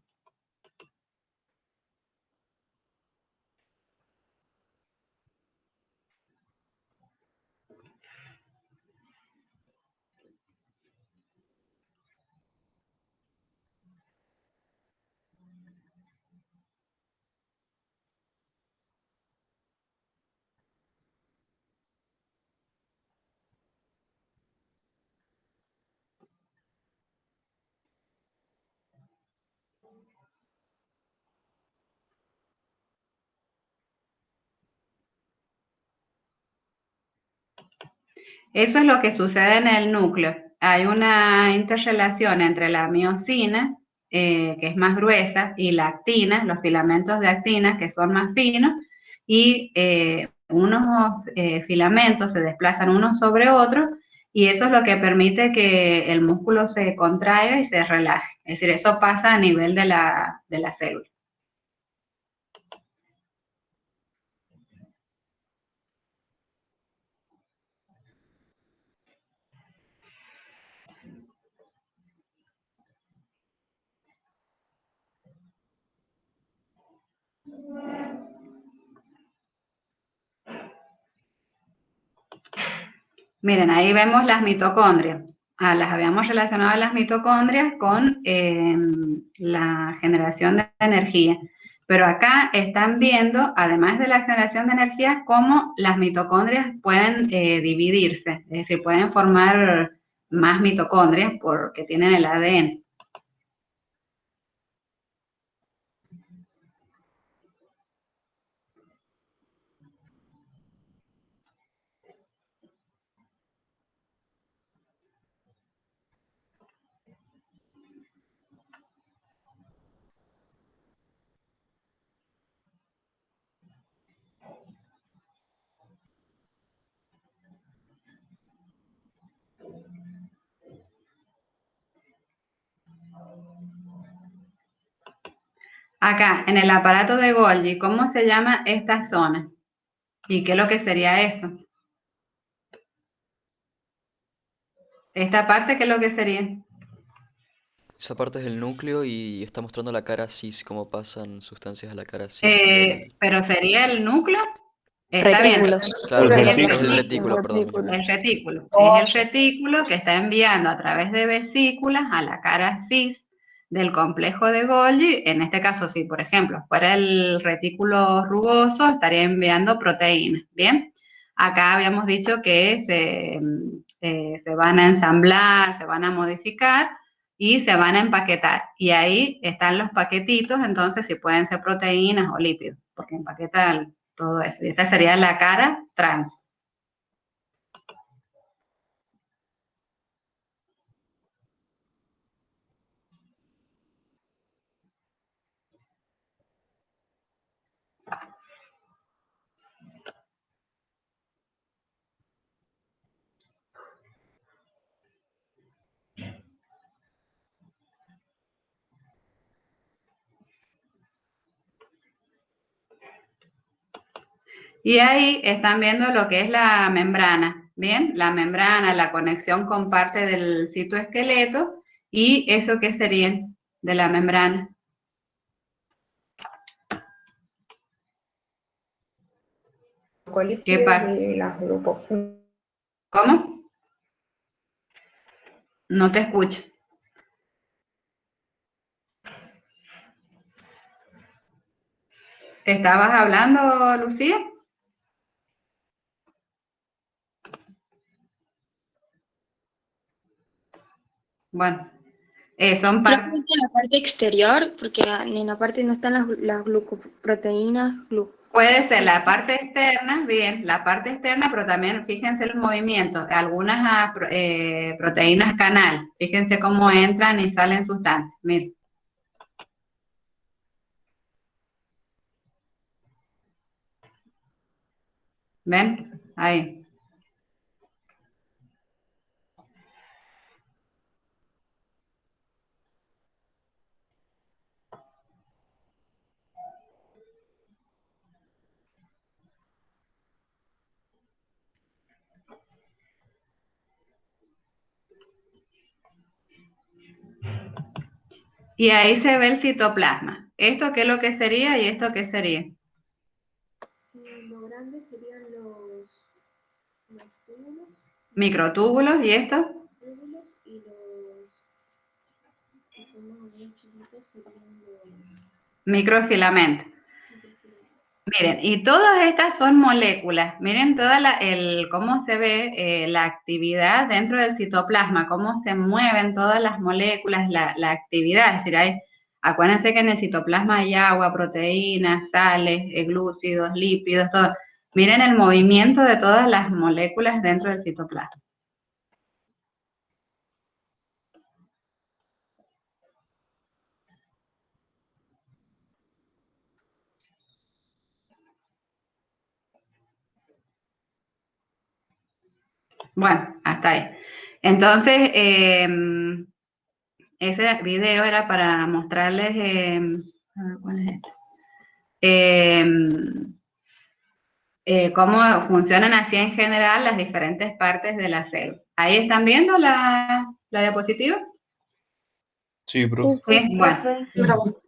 Eso es lo que sucede en el núcleo. Hay una interrelación entre la miosina que es más gruesa, y la actina, los filamentos de actina, que son más finos, y unos filamentos se desplazan unos sobre otros, y eso es lo que permite que el músculo se contraiga y se relaje. Es decir, eso pasa a nivel de la célula. Miren, ahí vemos las mitocondrias. Las habíamos relacionado a las mitocondrias con la generación de energía. Pero acá están viendo, además de la generación de energía, cómo las mitocondrias pueden dividirse. Es decir, pueden formar más mitocondrias porque tienen el ADN. Acá, en el aparato de Golgi, ¿cómo se llama esta zona? ¿Y qué es lo que sería eso? Esta parte, ¿qué es lo que sería? Esa parte es el núcleo y está mostrando la cara cis, cómo pasan sustancias a la cara cis. Pero sería el núcleo. Está bien. Claro, Es es el retículo, perdón. El retículo. Es el retículo que está enviando a través de vesículas a la cara cis del complejo de Golgi. En este caso, si por ejemplo fuera el retículo rugoso, estaría enviando proteínas. Bien. Acá habíamos dicho que se van a ensamblar, se van a modificar y se van a empaquetar. Y ahí están los paquetitos, entonces si pueden ser proteínas o lípidos, porque empaquetan todo eso. Y esta sería la cara trans. Y ahí están viendo lo que es la membrana, ¿bien? La membrana, la conexión con parte del citoesqueleto, y eso qué sería de la membrana. ¿Qué parte? Y las grupos. ¿Cómo? No te escucho. ¿Te estabas hablando, Lucía? Bueno, son Creo que en la parte exterior, porque en la parte no están las glucoproteínas. Puede ser la parte externa, bien, la parte externa, pero también fíjense el movimiento, algunas proteínas canal, fíjense cómo entran y salen sustancias, miren. ¿Ven? Ahí. Y ahí se ve el citoplasma. ¿Esto qué es lo que sería y esto qué sería? Lo grande serían los túbulos. Microtúbulos, ¿y esto? Túbulos y los que son más o menos chiquitos serían los Microfilamentos. Miren, y todas estas son moléculas. Miren cómo se ve la actividad dentro del citoplasma, cómo se mueven todas las moléculas, la actividad. Es decir, acuérdense que en el citoplasma hay agua, proteínas, sales, glúcidos, lípidos, todo. Miren el movimiento de todas las moléculas dentro del citoplasma. Bueno, hasta ahí. Entonces, ese video era para mostrarles, ¿cuál es este? Cómo funcionan así en general las diferentes partes de la célula. ¿Ahí están viendo la diapositiva? Sí, profe. Sí, bueno.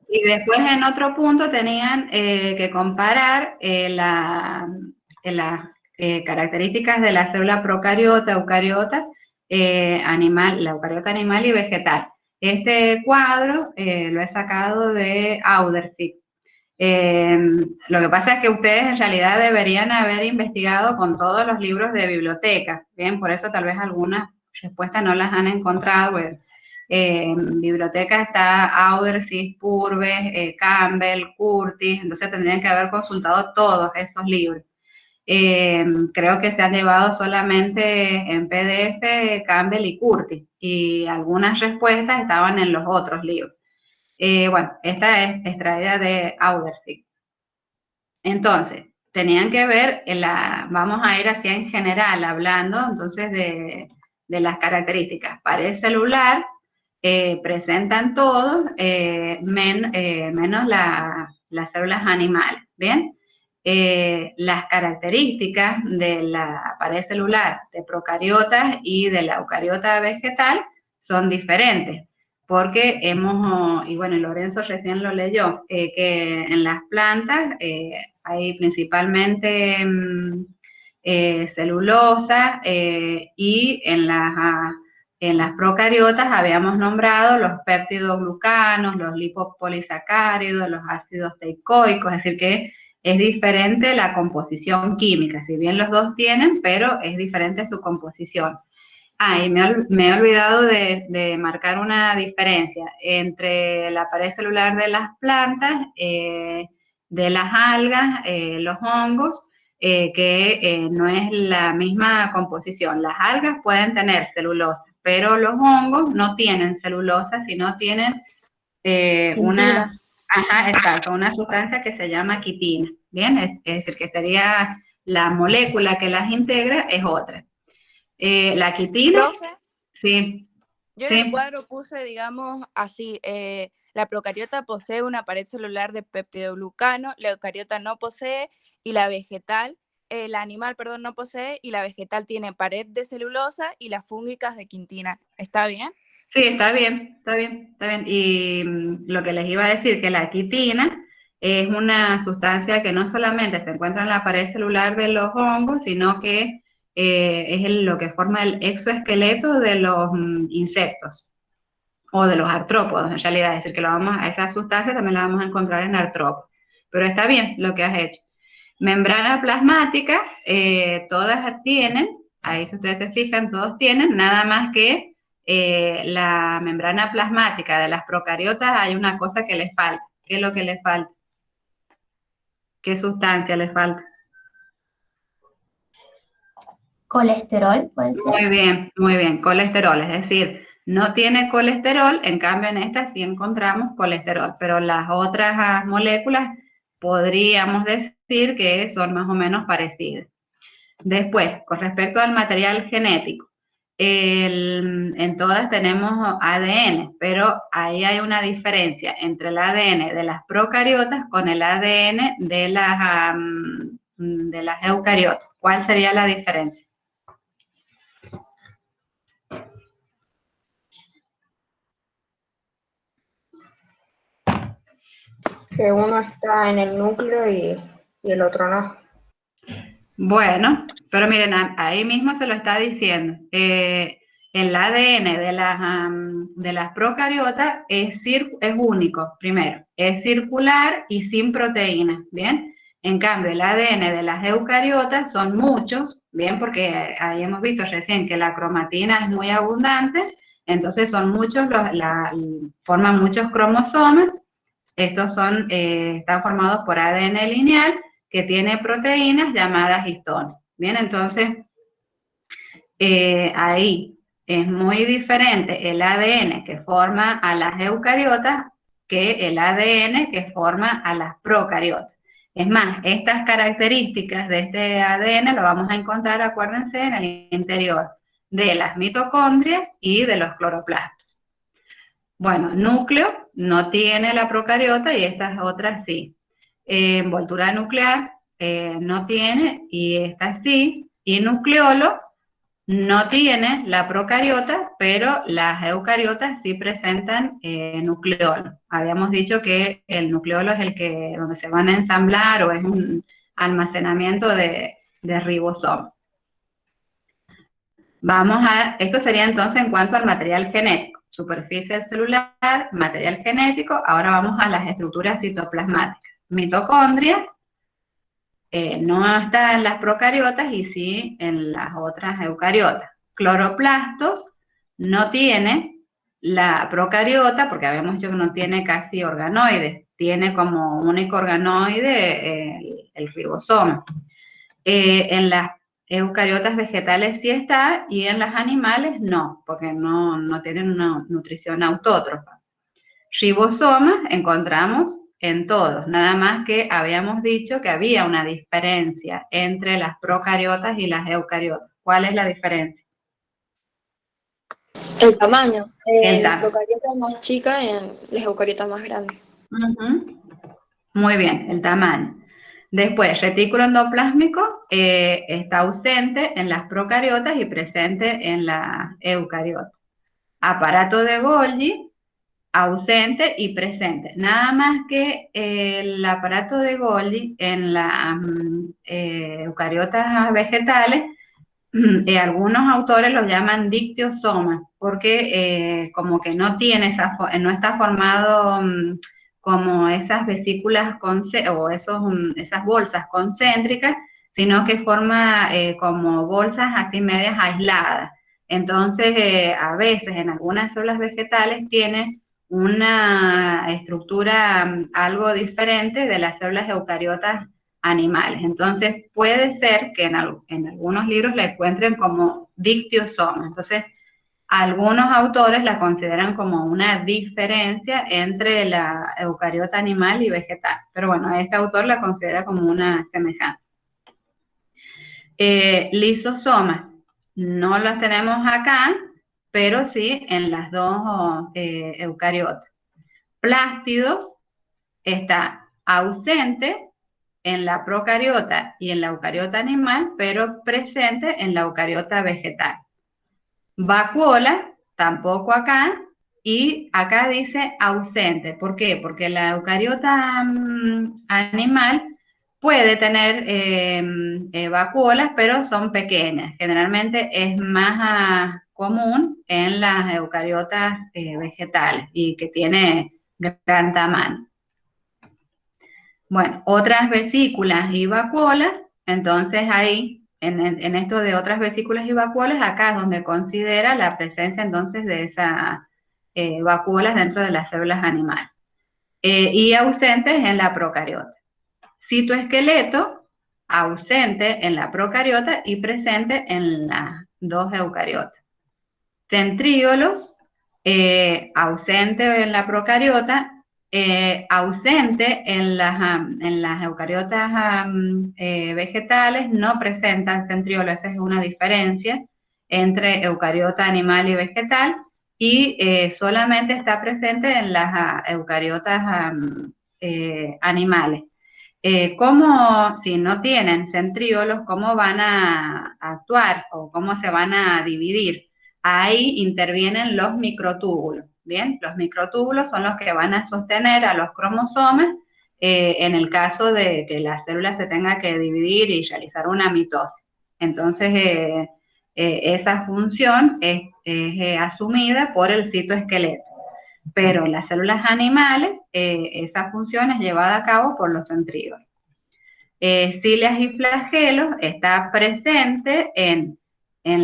Y después en otro punto tenían que comparar las características de la célula procariota, eucariota, animal, la eucariota animal y vegetal. Este cuadro lo he sacado de Audersig. Lo que pasa es que ustedes en realidad deberían haber investigado con todos los libros de biblioteca, ¿bien? Por eso tal vez algunas respuestas no las han encontrado. En biblioteca está Audersig, Purves, Campbell, Curtis, entonces tendrían que haber consultado todos esos libros. Creo que se han llevado solamente en PDF Campbell y Curtis, y algunas respuestas estaban en los otros libros. Bueno, esta es extraída de Audersig. Entonces, tenían que ver, vamos a ir así en general, hablando entonces de las características. Pared celular, presentan todos, menos las células animales, ¿bien? Las características de la pared celular de procariotas y de la eucariota vegetal son diferentes, porque y bueno, Lorenzo recién lo leyó, que en las plantas hay principalmente celulosa, y en las procariotas habíamos nombrado los péptidoglucanos, los lipopolisacáridos, los ácidos teicoicos, es decir que es diferente la composición química, si bien los dos tienen, pero es diferente su composición. Y me he olvidado de marcar una diferencia entre la pared celular de las plantas, de las algas, los hongos, que no es la misma composición. Las algas pueden tener celulosa, pero los hongos no tienen celulosa, sino tienen una sustancia que se llama quitina. Bien, es decir, que sería la molécula que las integra es otra. La quitina, ¿Profe? sí. Yo en el cuadro puse, digamos, así, la procariota posee una pared celular de peptidoglucano, la eucariota no posee, y la vegetal, la animal, perdón, no posee, y la vegetal tiene pared de celulosa y las fúngicas de quitina. ¿Está bien? Sí, está bien, está bien, está bien. Y lo que les iba a decir, que la quitina es una sustancia que no solamente se encuentra en la pared celular de los hongos, sino que es lo que forma el exoesqueleto de los insectos o de los artrópodos, en realidad. Es decir, que esa sustancia también la vamos a encontrar en artrópodos. Pero está bien lo que has hecho. Membrana plasmática, todas tienen, ahí si ustedes se fijan, todos tienen, nada más que la membrana plasmática de las procariotas hay una cosa que les falta. ¿Qué es lo que les falta? ¿Qué sustancia les falta? Colesterol, ¿puede ser? Muy bien, colesterol, es decir, no tiene colesterol, en cambio en esta sí encontramos colesterol, pero las otras moléculas podríamos decir que son más o menos parecidas. Después, con respecto al material genético, en todas tenemos ADN, pero ahí hay una diferencia entre el ADN de las procariotas con el ADN de las eucariotas. ¿Cuál sería la diferencia? Que uno está en el núcleo y el otro no. Bueno, pero miren, ahí mismo se lo está diciendo. El ADN de las procariotas es único, primero, es circular y sin proteínas, ¿bien? En cambio, el ADN de las eucariotas son muchos, ¿bien? Porque ahí hemos visto recién que la cromatina es muy abundante, entonces son muchos, forman muchos cromosomas. Estos están formados por ADN lineal, que tiene proteínas llamadas histonas. Bien, entonces ahí es muy diferente el ADN que forma a las eucariotas que el ADN que forma a las procariotas. Es más, estas características de este ADN lo vamos a encontrar, acuérdense, en el interior de las mitocondrias y de los cloroplastos. Bueno, núcleo no tiene la procariota y estas otras sí. Envoltura nuclear no tiene y esta sí. Y nucleolo no tiene la procariota, pero las eucariotas sí presentan nucleolo. Habíamos dicho que el nucleolo es el que donde se van a ensamblar o es un almacenamiento de ribosomas. Esto sería entonces en cuanto al material genético, superficie del celular, material genético. Ahora vamos a las estructuras citoplasmáticas. Mitocondrias, no está en las procariotas y sí en las otras eucariotas. Cloroplastos no tiene la procariota porque habíamos dicho que no tiene casi organoides, tiene como único organoide el ribosoma. En las eucariotas vegetales sí está y en las animales no, porque no tienen una nutrición autótrofa. Ribosomas encontramos en todos, nada más que habíamos dicho que había una diferencia entre las procariotas y las eucariotas. ¿Cuál es la diferencia? El tamaño. El Las tamaño. procariotas más chicas y las eucariotas más grandes. Muy bien, el tamaño. Después, retículo endoplásmico está ausente en las procariotas y presente en las eucariotas. Aparato de Golgi, ausente y presente. Nada más que el aparato de Golgi en las eucariotas vegetales, algunos autores los llaman dictiosomas, porque como que no tiene no está formado como esas vesículas o esas bolsas concéntricas, sino que forma como bolsas así medias aisladas. Entonces, a veces en algunas células vegetales tiene una estructura algo diferente de las células eucariotas animales. Entonces, puede ser que en algunos libros la encuentren como dictiosoma. Entonces, algunos autores la consideran como una diferencia entre la eucariota animal y vegetal. Pero bueno, este autor la considera como una semejanza. Lisosomas, no las tenemos acá, pero sí en las dos eucariotas. Plástidos está ausente en la procariota y en la eucariota animal, pero presente en la eucariota vegetal. Vacuola, tampoco acá, y acá dice ausente. ¿Por qué? Porque la eucariota animal puede tener vacuolas, pero son pequeñas. Generalmente es más común en las eucariotas vegetales y que tiene gran tamaño. Bueno, otras vesículas y vacuolas, entonces ahí, en esto de otras vesículas y vacuolas, acá es donde considera la presencia entonces de esas vacuolas dentro de las células animales. Y ausentes en la procariota. Citoesqueleto, ausente en la procariota y presente en las dos eucariotas. Centríolos, ausente en la procariota, ausente en las eucariotas vegetales, no presentan centríolo. Esa es una diferencia entre eucariota animal y vegetal, y solamente está presente en las eucariotas animales. Si no tienen centríolos, ¿cómo van a actuar o cómo se van a dividir? Ahí intervienen los microtúbulos, ¿bien? Los microtúbulos son los que van a sostener a los cromosomas en el caso de que la célula se tenga que dividir y realizar una mitosis. Entonces, esa función es asumida por el citoesqueleto. Pero en las células animales, esa función es llevada a cabo por los centríolos. Cilias y flagelos está presente en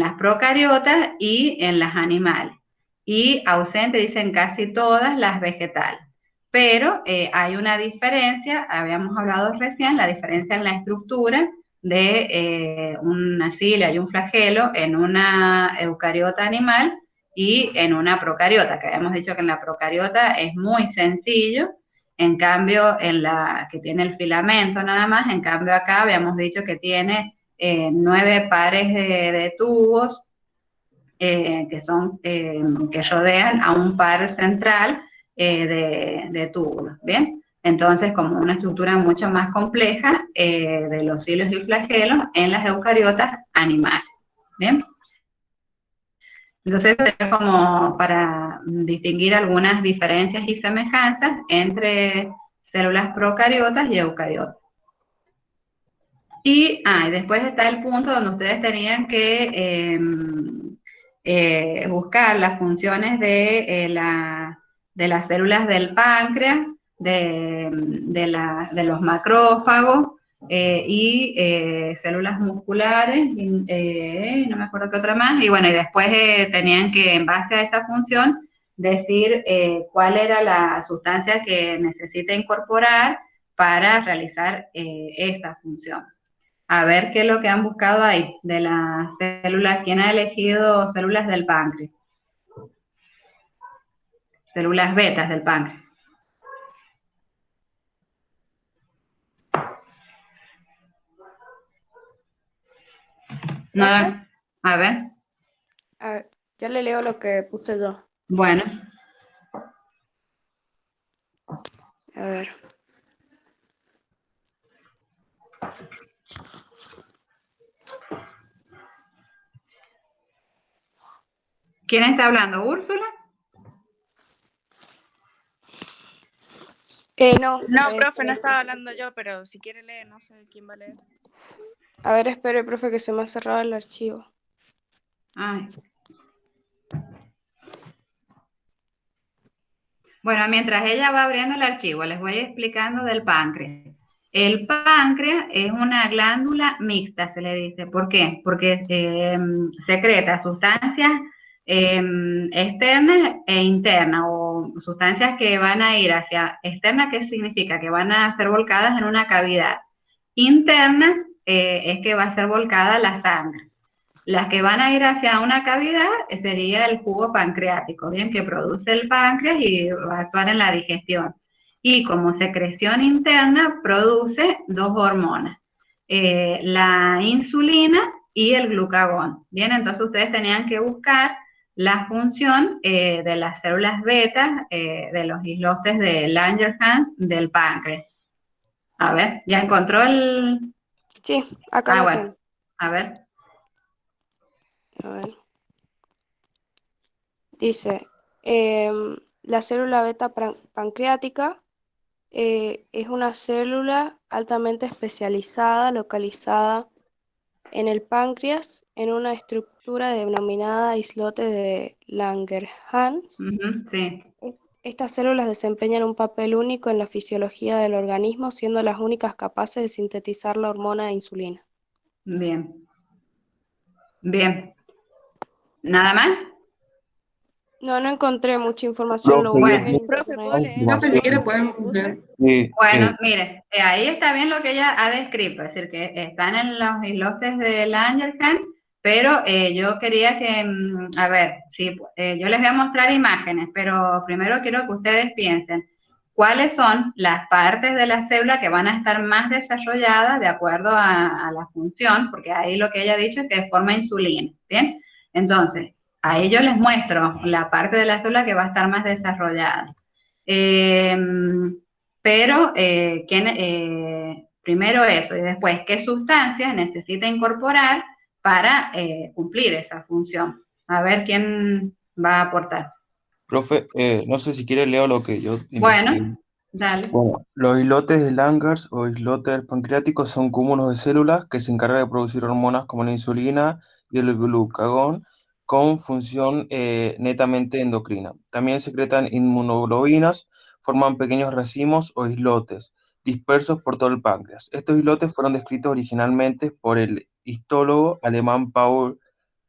las procariotas y en las animales. Y ausente, dicen casi todas las vegetales. Pero hay una diferencia, habíamos hablado recién, la diferencia en la estructura de una cilia y un flagelo en una eucariota animal y en una procariota, que habíamos dicho que en la procariota es muy sencillo, en cambio en la que tiene el filamento nada más, en cambio acá habíamos dicho que tiene 9 pares de tubos que rodean a un par central de túbulos, ¿bien? Entonces, como una estructura mucho más compleja de los hilos y flagelos en las eucariotas animales, ¿bien? Entonces, sería como para distinguir algunas diferencias y semejanzas entre células procariotas y eucariotas. Y después está el punto donde ustedes tenían que buscar las funciones de las células del páncreas, de los macrófagos y células musculares, no me acuerdo qué otra más, y bueno, y después tenían que, en base a esa función, decir cuál era la sustancia que necesita incorporar para realizar esa función. A ver qué es lo que han buscado ahí de las células. ¿Quién ha elegido células del páncreas? Células betas del páncreas. No, a ver. Ya le leo lo que puse yo. Bueno. A ver. ¿Quién está hablando? ¿Úrsula? No. No, profe, no estaba hablando yo, pero si quiere leer, no sé quién va a leer. A ver, espere, profe, que se me ha cerrado el archivo. Ay. Bueno, mientras ella va abriendo el archivo, les voy explicando del páncreas. El páncreas es una glándula mixta, se le dice. ¿Por qué? Porque secreta sustancias externas e internas, o sustancias que van a ir hacia externa, ¿qué significa? Que van a ser volcadas en una cavidad. Interna es que va a ser volcada la sangre. Las que van a ir hacia una cavidad sería el jugo pancreático, bien, que produce el páncreas y va a actuar en la digestión. Y como secreción interna produce dos hormonas, la insulina y el glucagón. Bien, entonces ustedes tenían que buscar la función de las células beta de los islotes de Langerhans del páncreas. A ver, ¿ya encontró el...? Sí, acá lo bueno, tengo. a ver. A ver. Dice, la célula beta pancreática es una célula altamente especializada, localizada en el páncreas, en una estructura denominada islote de Langerhans. Sí. Estas células desempeñan un papel único en la fisiología del organismo, siendo las únicas capaces de sintetizar la hormona de insulina. Bien. Bien. ¿Nada más? No encontré mucha información. Profe, Bueno, Profe, ¿puedo leer? Bueno, mire, ahí está bien lo que ella ha descrito, es decir, que están en los islotes de Langerhans, pero yo quería que, a ver, sí, yo les voy a mostrar imágenes, pero primero quiero que ustedes piensen cuáles son las partes de la célula que van a estar más desarrolladas de acuerdo a la función, porque ahí lo que ella ha dicho es que forma insulina, ¿bien? Entonces, ahí yo les muestro la parte de la célula que va a estar más desarrollada. Pero primero eso y después qué sustancias necesita incorporar para cumplir esa función. A ver quién va a aportar. Profe, no sé si quiere leo lo que yo investigué. Bueno, dale. Bueno, los islotes de Langerhans o islotes pancreáticos son cúmulos de células que se encargan de producir hormonas como la insulina y el glucagón con función netamente endocrina. También secretan inmunoglobinas, forman pequeños racimos o islotes dispersos por todo el páncreas. Estos islotes fueron descritos originalmente por el histólogo alemán Paul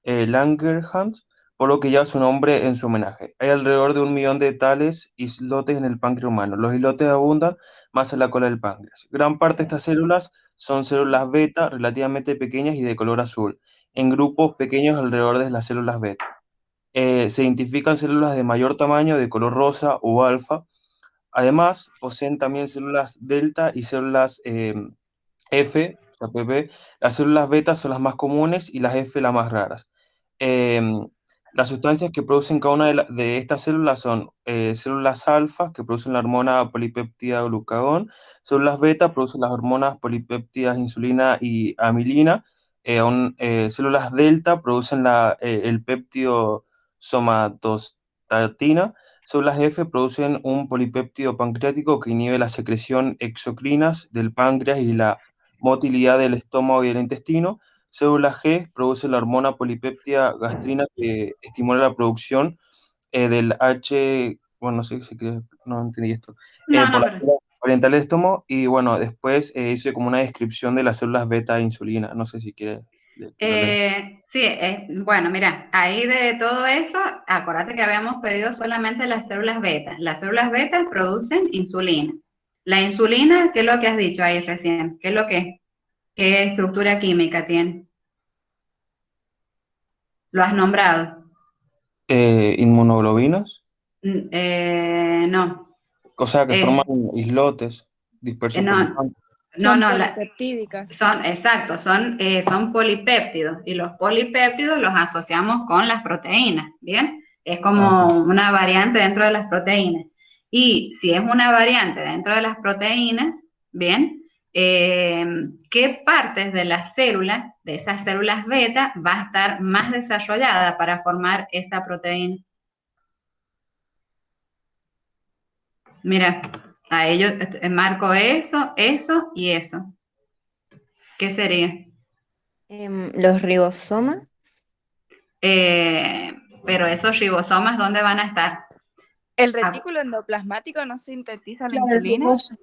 Langerhans, por lo que lleva su nombre en su homenaje. Hay alrededor de 1 millón de tales islotes en el páncreas humano. Los islotes abundan más en la cola del páncreas. Gran parte de estas células son células beta relativamente pequeñas y de color azul, en grupos pequeños alrededor de las células beta. Se identifican células de mayor tamaño de color rosa o alfa. Además, poseen también células delta y células F, o sea, PP. Las células beta son las más comunes y las F las más raras. Las sustancias que producen cada una de estas células son células alfa, que producen la hormona polipéptida glucagón, células beta producen las hormonas polipéptidas insulina y amilina, células delta producen el péptido somatostatina, células F producen un polipéptido pancreático que inhibe la secreción exocrinas del páncreas y la motilidad del estómago y del intestino. Célula G produce la hormona polipéptida gastrina que estimula la producción del H, bueno, no sé si no entendí esto, No, por no, la pero... célula oriental del estómago, y bueno, después hice como una descripción de las células beta de insulina, no sé si quiere que lo lea. Sí, bueno, mira, ahí de todo eso, acuérdate que habíamos pedido solamente las células beta. Las células beta producen insulina. La insulina, ¿qué es lo que has dicho ahí recién? ¿Qué es lo que es? ¿Qué estructura química tiene? ¿Lo has nombrado? Inmunoglobinas, No. o sea que forman Eh, islotes dispersos por el no, páncreas. no, Son no, polipeptídicas. exacto, son polipéptidos y los polipéptidos los asociamos con las proteínas, ¿bien? Es como una variante dentro de las proteínas. Y si es una variante dentro de las proteínas, ¿bien? ¿Qué partes de las células, de esas células beta, va a estar más desarrollada para formar esa proteína? Mira, a ellos marco eso y eso. ¿Qué sería? Los ribosomas. Pero esos ribosomas, ¿dónde van a estar? ¿El retículo endoplasmático no sintetiza la Claro, el insulina? rugoso.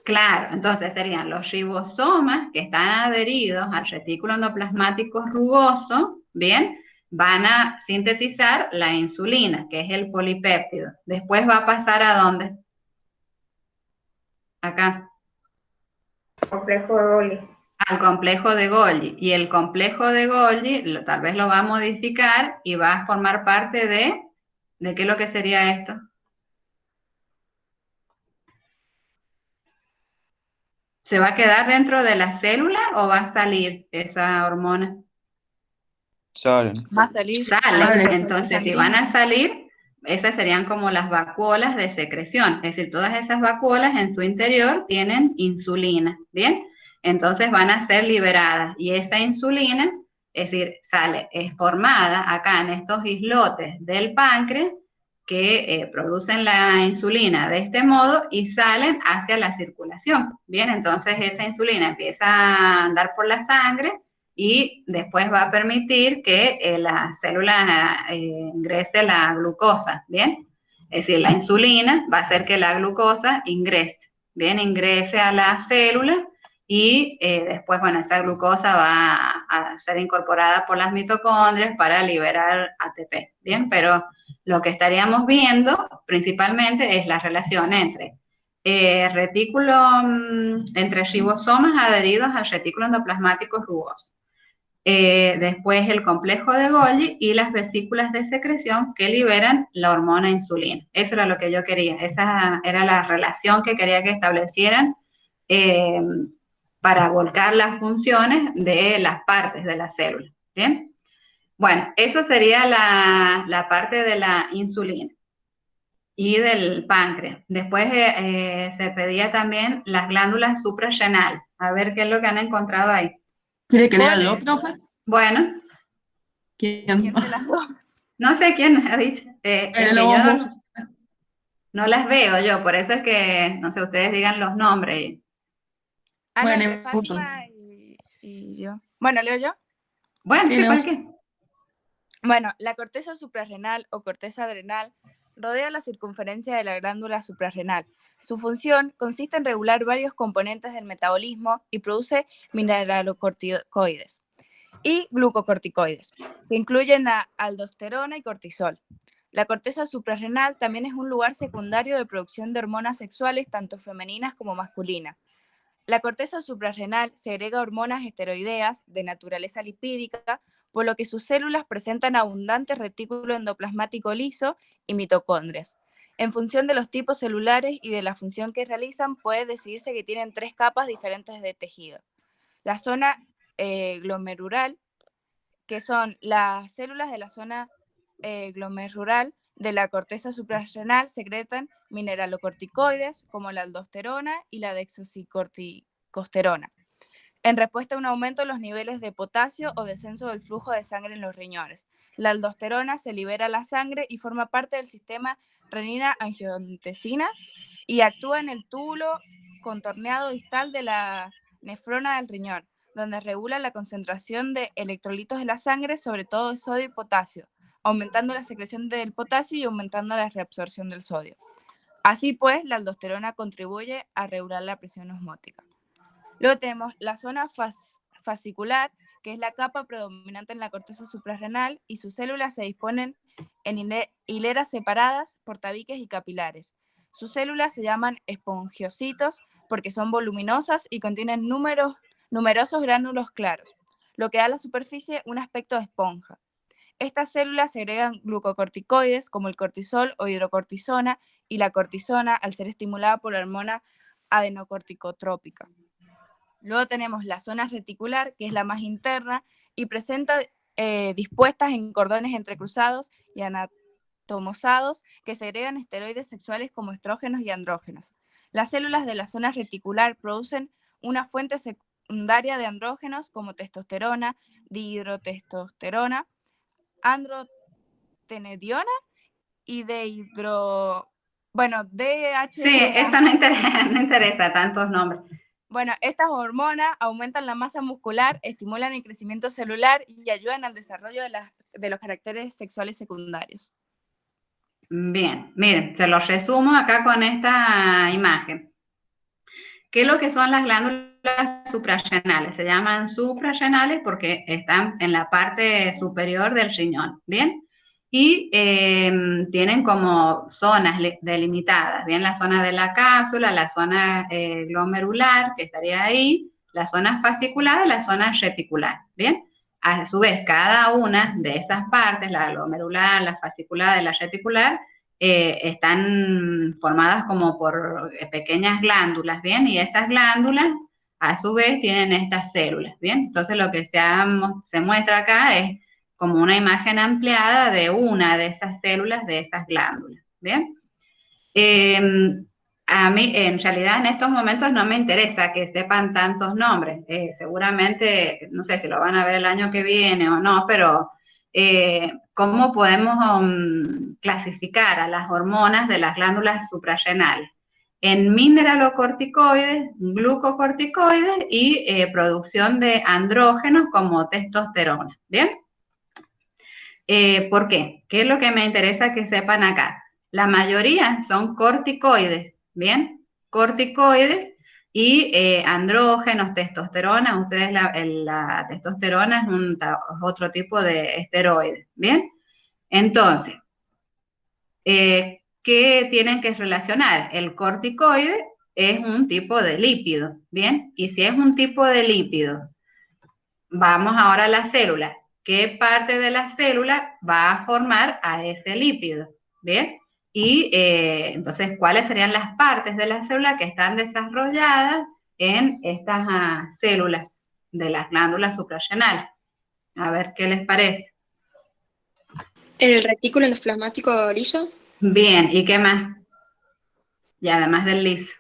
Claro, entonces serían los ribosomas que están adheridos al retículo endoplasmático rugoso, ¿bien? Van a sintetizar la insulina, que es el polipéptido. Después va a pasar ¿a dónde? Acá. Complejo de Golgi. Al complejo de Golgi. Y el complejo de Golgi tal vez lo va a modificar y va a formar parte ¿de qué es lo que sería esto? ¿Se va a quedar dentro de la célula o va a salir esa hormona? Salen. Va a salir. Salen. Entonces, si van a salir, esas serían como las vacuolas de secreción. Es decir, todas esas vacuolas en su interior tienen insulina, ¿bien? Entonces van a ser liberadas y esa insulina, es decir, es formada acá en estos islotes del páncreas que producen la insulina de este modo y salen hacia la circulación. Bien, entonces esa insulina empieza a andar por la sangre y después va a permitir que la célula ingrese la glucosa, ¿bien? Es decir, la insulina va a hacer que la glucosa ingrese, ¿bien? Ingrese a la célula y después, bueno, esa glucosa va a ser incorporada por las mitocondrias para liberar ATP, ¿bien? Pero lo que estaríamos viendo principalmente es la relación entre entre ribosomas adheridos al retículo endoplasmático rugoso. Después el complejo de Golgi y las vesículas de secreción que liberan la hormona insulina. Eso era lo que yo quería, esa era la relación que quería que establecieran para volcar las funciones de las partes de la célula. ¿Bien? Bueno, eso sería la parte de la insulina y del páncreas. Después se pedía también las glándulas suprarrenales. A ver qué es lo que han encontrado ahí. ¿Quiere que lea yo, profe? Bueno. ¿Quién? ¿Quién de las dos? No sé quién ha dicho. Es que yo no las veo yo, por eso es que, no sé, ustedes digan los nombres. Ana, entre Fátima y yo. Bueno, ¿leo yo? Bueno, sí, cualquier. Bueno, la corteza suprarrenal o corteza adrenal rodea la circunferencia de la glándula suprarrenal. Su función consiste en regular varios componentes del metabolismo y produce mineralocorticoides y glucocorticoides, que incluyen a aldosterona y cortisol. La corteza suprarrenal también es un lugar secundario de producción de hormonas sexuales tanto femeninas como masculinas. La corteza suprarrenal segrega hormonas esteroideas de naturaleza lipídica, por lo que sus células presentan abundantes retículo endoplasmático liso y mitocondrias. En función de los tipos celulares y de la función que realizan, puede decidirse que tienen 3 capas diferentes de tejido. La zona glomerular, que son las células de la zona glomerular de la corteza suprarrenal secretan mineralocorticoides como la aldosterona y la desoxicorticosterona, en respuesta a un aumento de los niveles de potasio o descenso del flujo de sangre en los riñones. La aldosterona se libera a la sangre y forma parte del sistema renina-angiotensina y actúa en el túbulo contorneado distal de la nefrona del riñón, donde regula la concentración de electrolitos de la sangre, sobre todo de sodio y potasio, aumentando la secreción del potasio y aumentando la reabsorción del sodio. Así pues, la aldosterona contribuye a regular la presión osmótica. Luego tenemos la zona fascicular, que es la capa predominante en la corteza suprarrenal, y sus células se disponen en hileras separadas por tabiques y capilares. Sus células se llaman espongiocitos porque son voluminosas y contienen numerosos gránulos claros, lo que da a la superficie un aspecto de esponja. Estas células segregan glucocorticoides como el cortisol o hidrocortisona, y la cortisona al ser estimulada por la hormona adenocorticotrópica. Luego tenemos la zona reticular, que es la más interna y presenta dispuestas en cordones entrecruzados y anatomosados que segregan esteroides sexuales como estrógenos y andrógenos. Las células de la zona reticular producen una fuente secundaria de andrógenos como testosterona, dihidrotestosterona, androstenediona y DHEA. Sí, eso no interesa tantos nombres. Bueno, estas hormonas aumentan la masa muscular, estimulan el crecimiento celular y ayudan al desarrollo de los caracteres sexuales secundarios. Bien, miren, se los resumo acá con esta imagen. ¿Qué es lo que son las glándulas suprarrenales? Se llaman suprarrenales porque están en la parte superior del riñón, ¿bien? Y tienen como zonas delimitadas, bien, la zona de la cápsula, la zona glomerular, que estaría ahí, la zona fascicular y la zona reticular, bien. A su vez, cada una de esas partes, la glomerular, la fascicular y la reticular, están formadas como por pequeñas glándulas, bien, y esas glándulas a su vez tienen estas células, bien. Entonces lo que se muestra acá es como una imagen ampliada de una de esas células, de esas glándulas, ¿bien? A mí, en realidad, en estos momentos no me interesa que sepan tantos nombres. Seguramente, no sé si lo van a ver el año que viene o no, pero ¿cómo podemos clasificar a las hormonas de las glándulas suprarrenales? En mineralocorticoides, glucocorticoides y producción de andrógenos como testosterona, ¿bien? ¿Por qué? ¿Qué es lo que me interesa que sepan acá? La mayoría son corticoides, ¿bien? Corticoides y andrógenos, testosterona. Ustedes la testosterona es otro tipo de esteroide, ¿bien? Entonces, ¿qué tienen que relacionar? El corticoide es un tipo de lípido, ¿bien? Y si es un tipo de lípido, vamos ahora a la célula. ¿Qué parte de la célula va a formar a ese lípido? ¿Bien? Y entonces, ¿cuáles serían las partes de la célula que están desarrolladas en estas células de las glándulas suprarrenales? A ver, ¿qué les parece? ¿El retículo endoplasmático liso? Bien, ¿y qué más? Y además del liso.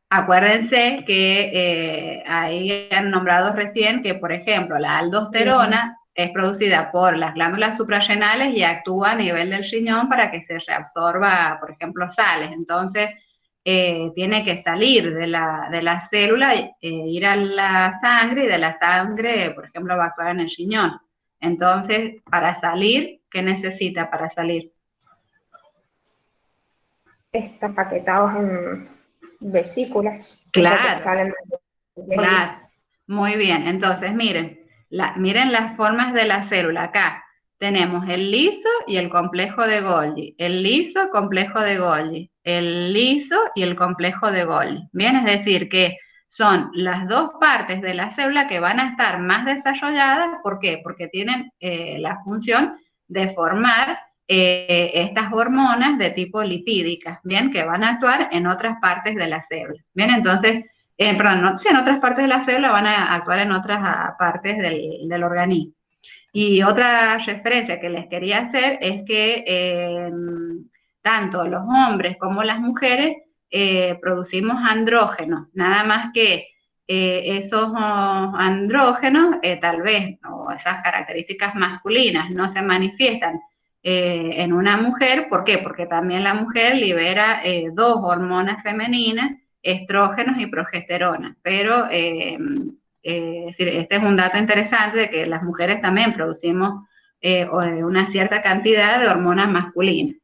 Acuérdense que ahí han nombrado recién que, por ejemplo, la aldosterona es producida por las glándulas suprarrenales y actúa a nivel del riñón para que se reabsorba, por ejemplo, sales. Entonces, tiene que salir de la célula, ir a la sangre, y de la sangre, por ejemplo, va a actuar en el riñón. Entonces, para salir, ¿qué necesita para salir? Están paquetados en vesículas. Claro, claro. Muy bien. Entonces, miren las formas de la célula. Acá tenemos el liso y el complejo de Golgi. El liso, complejo de Golgi. El liso y el complejo de Golgi. Bien, es decir, que son las dos partes de la célula que van a estar más desarrolladas. ¿Por qué? Porque tienen la función de formar estas hormonas de tipo lipídicas, ¿bien? Que van a actuar en otras partes de la célula, ¿bien? Entonces, perdón, no, sí, en otras partes de la célula van a actuar en otras partes del organismo. Y otra referencia que les quería hacer es que tanto los hombres como las mujeres producimos andrógenos, nada más que esos andrógenos tal vez, o esas características masculinas no se manifiestan en una mujer. ¿Por qué? Porque también la mujer libera dos hormonas femeninas, estrógenos y progesterona, pero es decir, este es un dato interesante de que las mujeres también producimos una cierta cantidad de hormonas masculinas.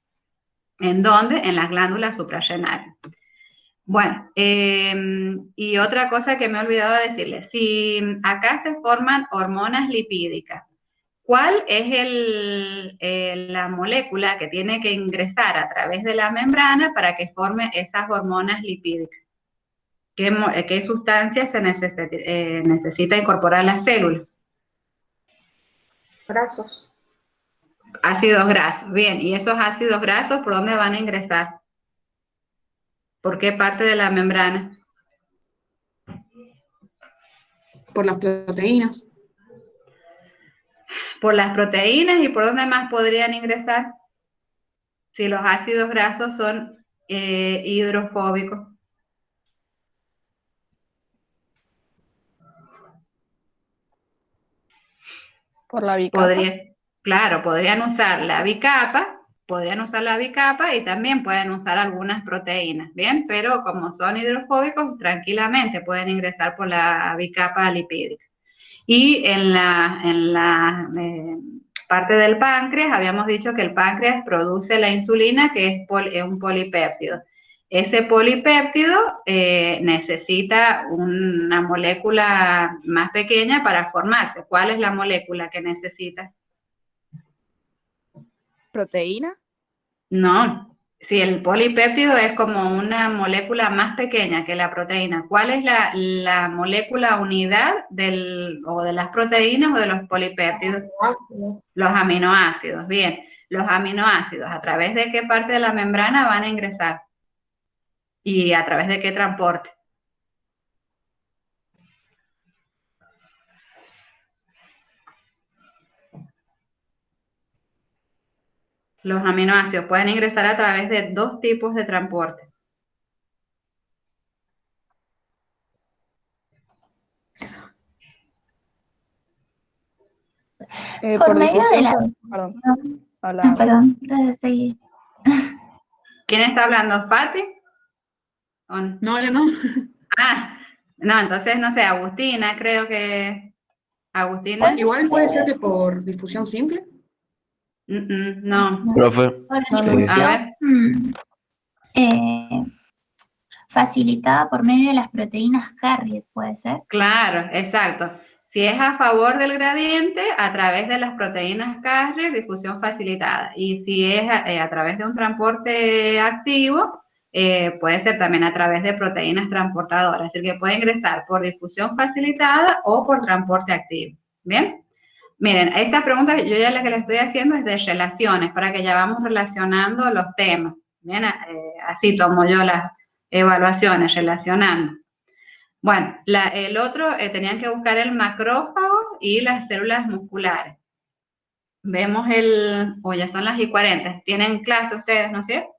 ¿En dónde? En las glándulas suprarrenales. Bueno, y otra cosa que me he olvidado de decirles, si acá se forman hormonas lipídicas, ¿cuál es la molécula que tiene que ingresar a través de la membrana para que forme esas hormonas lipídicas? ¿Qué sustancia se necesita incorporar a la célula? Grasos. Ácidos grasos. Bien, ¿y esos ácidos grasos por dónde van a ingresar? ¿Por qué parte de la membrana? Por las proteínas. Por las proteínas, ¿y por dónde más podrían ingresar? Si los ácidos grasos son hidrofóbicos. Por la bicapa. Claro, podrían usar la bicapa y también pueden usar algunas proteínas, ¿bien? Pero como son hidrofóbicos, tranquilamente pueden ingresar por la bicapa lipídica. Y en la parte del páncreas, habíamos dicho que el páncreas produce la insulina, que es un polipéptido. Ese polipéptido necesita una molécula más pequeña para formarse. ¿Cuál es la molécula que necesita? ¿Proteína? No, si el polipéptido es como una molécula más pequeña que la proteína. ¿Cuál es la molécula unidad o de las proteínas o de los polipéptidos? Los aminoácidos. Bien, los aminoácidos, ¿a través de qué parte de la membrana van a ingresar? ¿Y a través de qué transporte? Los aminoácidos pueden ingresar a través de dos tipos de transporte. Por medio de la... Perdón, perdón, seguí. ¿Quién está hablando? ¿Pati? No, yo no. Ah, no, entonces, no sé, Agustina, creo que... Agustina. Igual puede ser que por difusión simple. No. Profe. Por difusión facilitada por medio de las proteínas carrier, ¿puede ser? Claro, exacto. Si es a favor del gradiente, a través de las proteínas carrier, difusión facilitada. Y si es a través de un transporte activo, puede ser también a través de proteínas transportadoras. Es decir, que puede ingresar por difusión facilitada o por transporte activo. ¿Bien? Miren, esta pregunta yo ya la que le estoy haciendo es de relaciones, para que ya vamos relacionando los temas. Bien, así tomo yo las evaluaciones, relacionando. Bueno, el otro, tenían que buscar el macrófago y las células musculares. Vemos ya son las 1:40. ¿Tienen clase ustedes, no es cierto?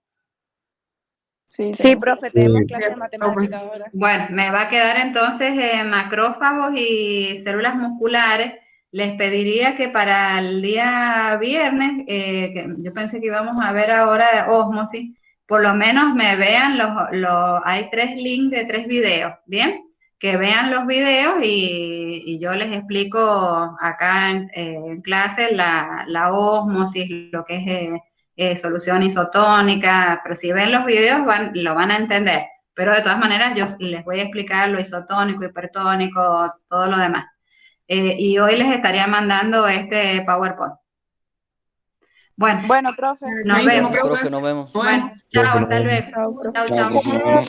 Sí, profe, tenemos clase de matemáticas ahora. Bueno, me va a quedar entonces macrófagos y células musculares. Les pediría que para el día viernes, que yo pensé que íbamos a ver ahora ósmosis, por lo menos me vean hay 3 links de 3 videos, ¿bien? Que vean los videos y yo les explico acá en clase la ósmosis, lo que es solución isotónica, pero si ven los videos lo van a entender. Pero de todas maneras yo les voy a explicar lo isotónico, hipertónico, todo lo demás. Y hoy les estaría mandando este PowerPoint. Bueno, profe. Nos vemos. Profe, nos vemos. Bueno, chao, hasta luego. Chao.